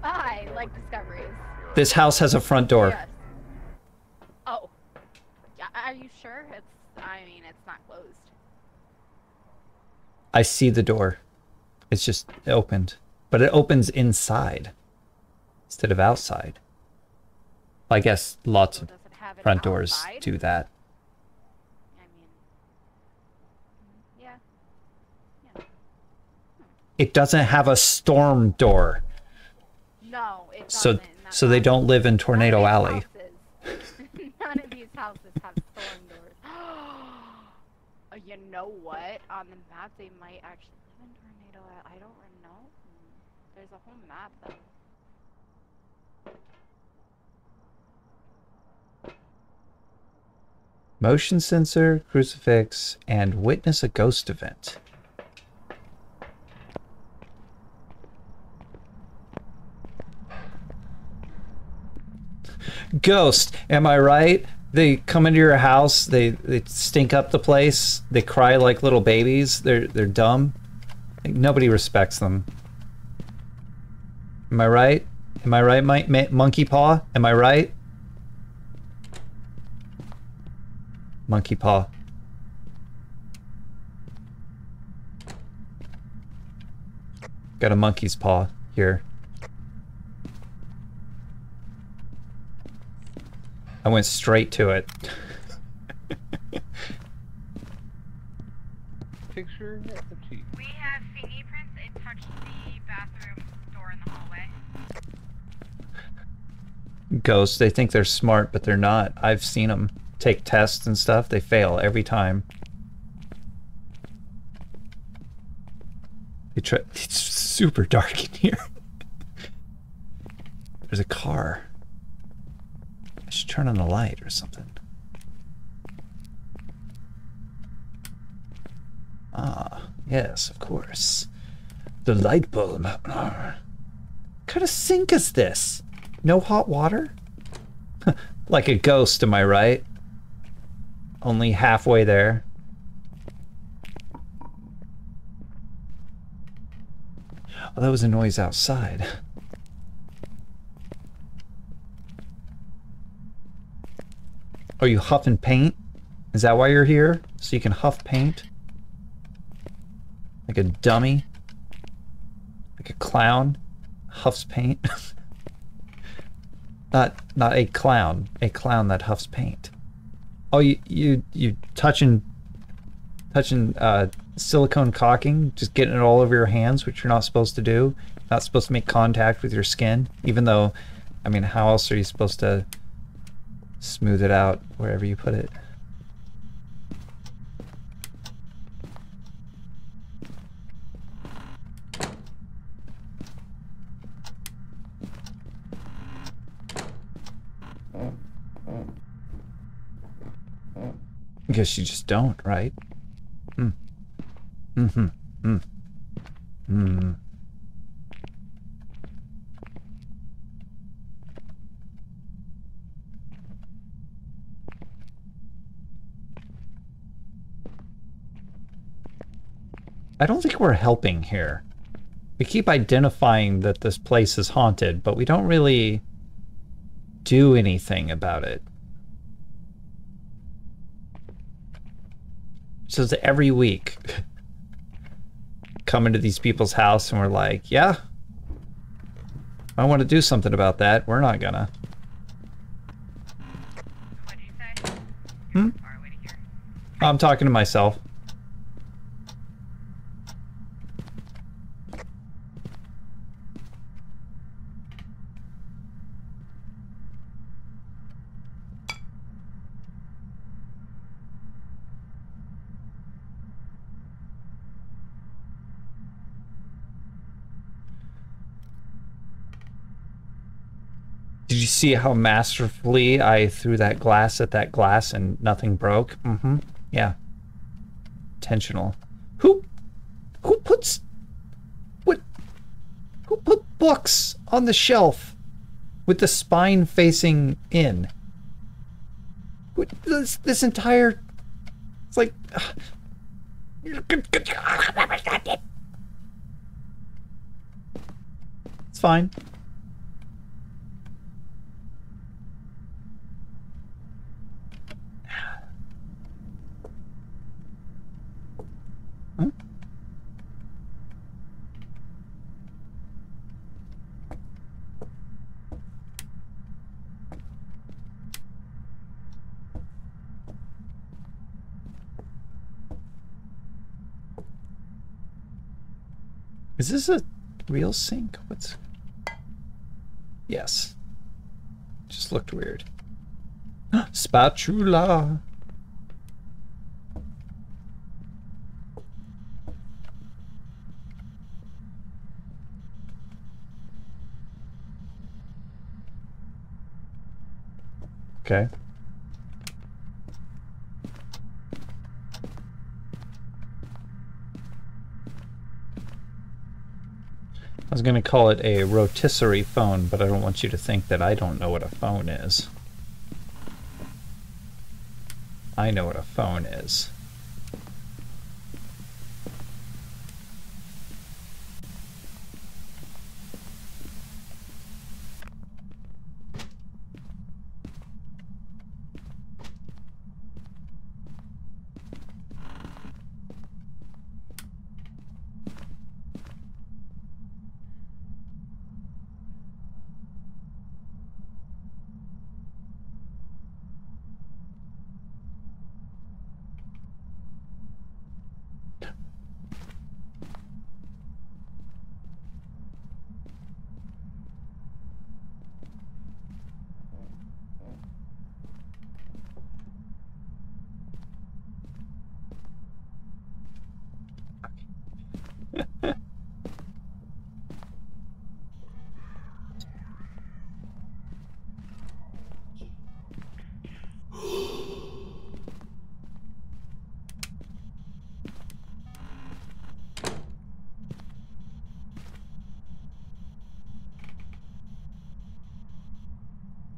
[SPEAKER 2] I like discoveries.
[SPEAKER 3] This house has a front door.
[SPEAKER 2] Yes. Oh. Yeah, are you sure? I mean, it's not closed.
[SPEAKER 3] I see the door. It's just opened. But it opens inside instead of outside. I guess lots of
[SPEAKER 2] Does it have it
[SPEAKER 3] front doors
[SPEAKER 2] outside?
[SPEAKER 3] do that.
[SPEAKER 2] I mean, yeah. Yeah.
[SPEAKER 3] It doesn't have a storm door.
[SPEAKER 2] No, it
[SPEAKER 3] So
[SPEAKER 2] doesn't.
[SPEAKER 3] so they don't live in Tornado Alley.
[SPEAKER 2] None of these houses have storm doors. You know what? On the map, they might actually live in Tornado Alley. I don't know. There's a whole map, though.
[SPEAKER 3] Motion sensor, crucifix, and witness a ghost event. Ghost, am I right? They come into your house, they stink up the place, they cry like little babies, they're dumb. Like, nobody respects them. Am I right? Am I right, Monkey Paw? Am I right? Monkey Paw. Got a monkey's paw here. I went straight to it.
[SPEAKER 1] Picture of the chief.
[SPEAKER 4] We have fingerprints. It touched the bathroom door in the hallway.
[SPEAKER 3] ghosts. They think they're smart, but they're not. I've seen them take tests and stuff. They fail every time. They try. It's super dark in here. There's a car. I should turn on the light or something. Ah, yes, of course. The light bulb. What kind of sink is this? No hot water? Like a ghost, am I right? Only halfway there. Oh, that was a noise outside. Are you huffing paint? Is that why you're here? So you can huff paint? Like a dummy? Like a clown? Huffs paint? Not a clown that huffs paint. Oh, you touching silicone caulking, just getting it all over your hands, which you're not supposed to do. Not supposed to make contact with your skin, even though, I mean, how else are you supposed to smooth it out wherever you put it? I guess you just don't, right? I don't think we're helping here. We keep identifying that this place is haunted, but we don't really do anything about it. So it's every week come into these people's house and we're like, yeah, I want to do something about that. We're not gonna.
[SPEAKER 4] What did you say?
[SPEAKER 3] Hmm?
[SPEAKER 4] Far away to hear.
[SPEAKER 3] I'm talking to myself. Did you see how masterfully I threw that glass at that glass and nothing broke? Mm-hmm. Yeah. Intentional. Who puts... What? Who put books on the shelf with the spine facing in? What, this entire... It's like... It's fine. Huh? Is this a real sink? What's... Yes. Just looked weird. Spatula! Okay. I was gonna call it a rotisserie phone, but I don't want you to think that I don't know what a phone is. I know what a phone is.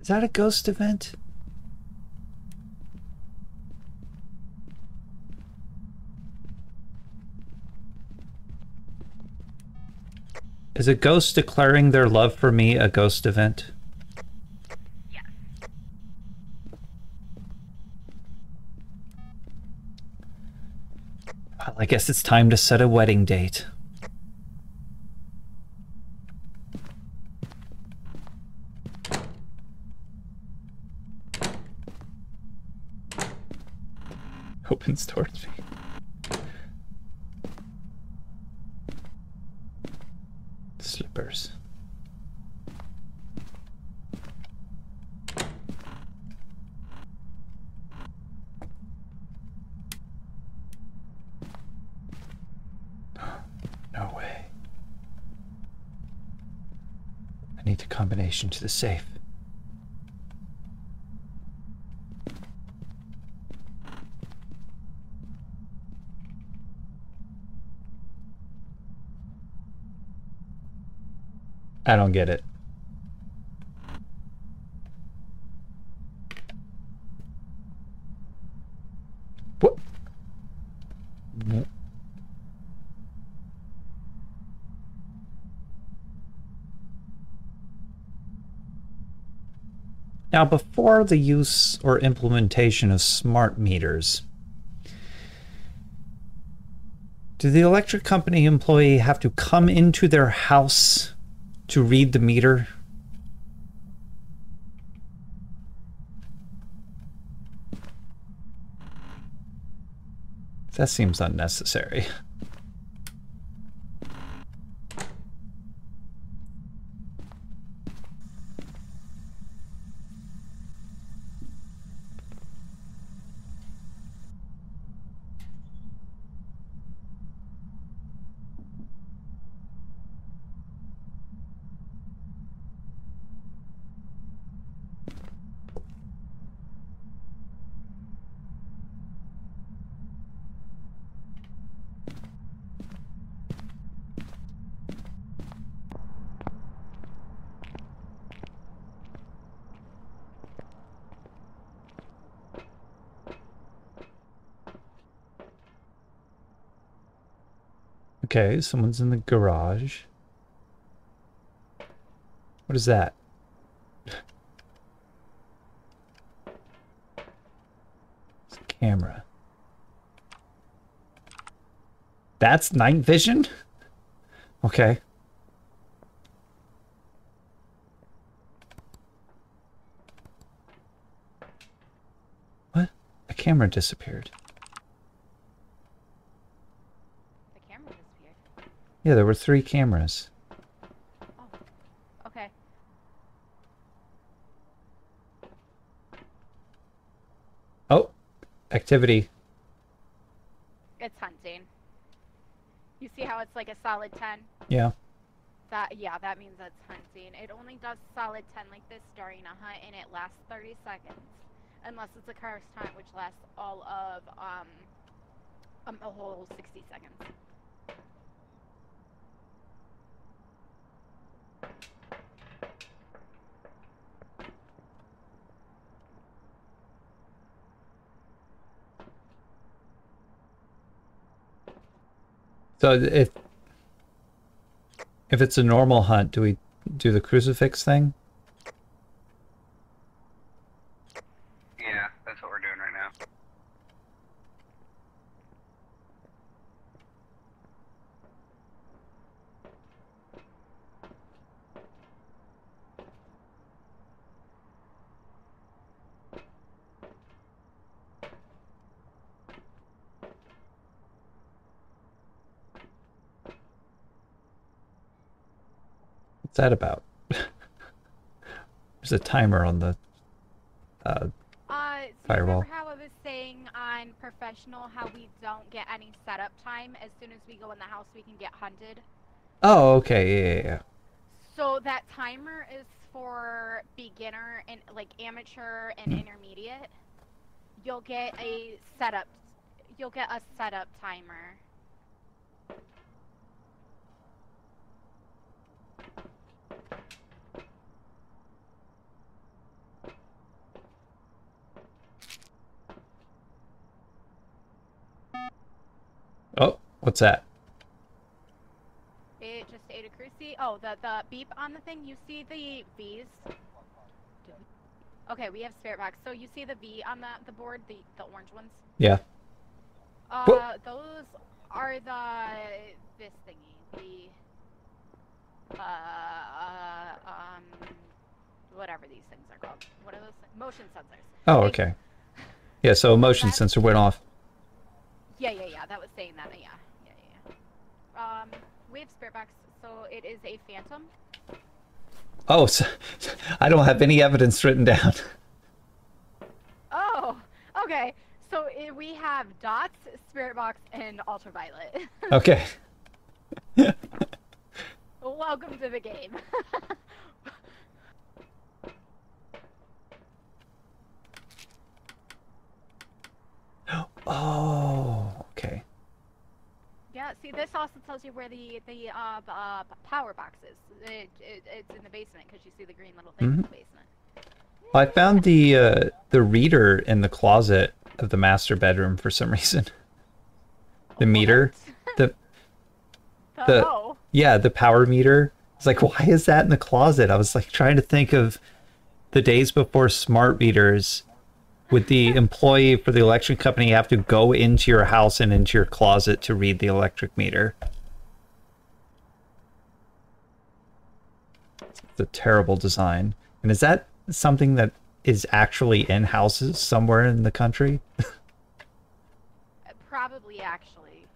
[SPEAKER 3] Is that a ghost event? Is a ghost declaring their love for me a ghost event?
[SPEAKER 4] Yes.
[SPEAKER 3] Well, I guess it's time to set a wedding date. Opens towards me. Slippers. No way. I need the combination to the safe. I don't get it. What? Now, before the use or implementation of smart meters, do the electric company employee have to come into their house to read the meter? That seems unnecessary. Okay, someone's in the garage. What is that? It's a camera. That's night vision? Okay. What? A camera disappeared.
[SPEAKER 2] The camera disappeared.
[SPEAKER 3] Yeah, there were 3 cameras.
[SPEAKER 2] Oh, okay.
[SPEAKER 3] Oh, activity.
[SPEAKER 2] It's hunting. You see how it's like a solid 10?
[SPEAKER 3] Yeah.
[SPEAKER 2] That means it's hunting. It only does solid 10 like this during a hunt, and it lasts 30 seconds. Unless it's a cursed hunt, which lasts all of, a whole 60 seconds.
[SPEAKER 3] So if it's a normal hunt, do we do the crucifix thing?
[SPEAKER 1] Yeah, that's what we're doing right now.
[SPEAKER 3] What's that about? There's a timer on the
[SPEAKER 2] So
[SPEAKER 3] firewall.
[SPEAKER 2] remember how I was saying on professional how we don't get any setup time? As soon as we go in the house, we can get hunted.
[SPEAKER 3] Oh, okay, yeah.
[SPEAKER 2] So that timer is for beginner and like amateur and intermediate. You'll get a setup timer.
[SPEAKER 3] What's that?
[SPEAKER 2] It just ate a cruci. Oh, the beep on the thing. You see the V's? Okay, we have spirit box. So you see the V on the board, the orange ones?
[SPEAKER 3] Yeah.
[SPEAKER 2] Those are this thingy. Whatever these things are called. What are those? Motion sensors.
[SPEAKER 3] Oh, okay. Yeah, so a motion sensor went off.
[SPEAKER 2] Yeah. That was saying that. Yeah. We have spirit box, so it is a phantom.
[SPEAKER 3] Oh, so, I don't have any evidence written down.
[SPEAKER 2] Oh, okay. So we have dots, spirit box, and ultraviolet.
[SPEAKER 3] Okay.
[SPEAKER 2] Welcome to the game.
[SPEAKER 3] Oh, okay.
[SPEAKER 2] Yeah, see, this also tells you where the power box is. It's in the basement because you see the green little thing in the basement.
[SPEAKER 3] Well, I found the reader in the closet of the master bedroom for some reason. The meter, yeah, the power meter. It's like, why is that in the closet? I was like trying to think of the days before smart meters. Would the employee for the electric company have to go into your house and into your closet to read the electric meter? It's a terrible design. And is that something that is actually in houses somewhere in the country?
[SPEAKER 2] Probably, actually.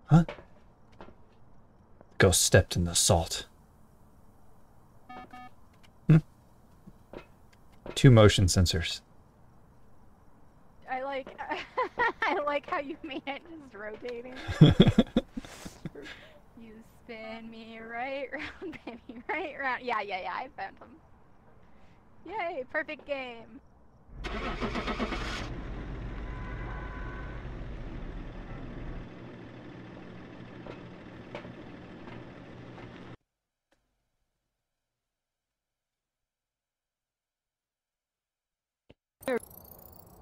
[SPEAKER 3] Huh? Ghost stepped in the salt. 2 motion sensors.
[SPEAKER 2] I like how you made it just rotating. You spin me right round, baby, right round. Yeah, I found them. Yay, perfect game.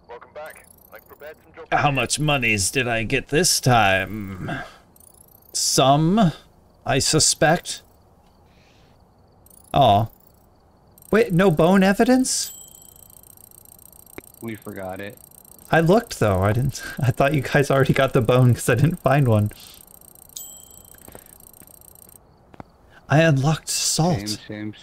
[SPEAKER 5] Welcome back. I've prepared some job.
[SPEAKER 3] How much monies did I get this time? Some, I suspect. Oh. Wait, no bone evidence?
[SPEAKER 1] We forgot it.
[SPEAKER 3] I looked though, I thought you guys already got the bone because I didn't find one. I unlocked salt.
[SPEAKER 1] Shame.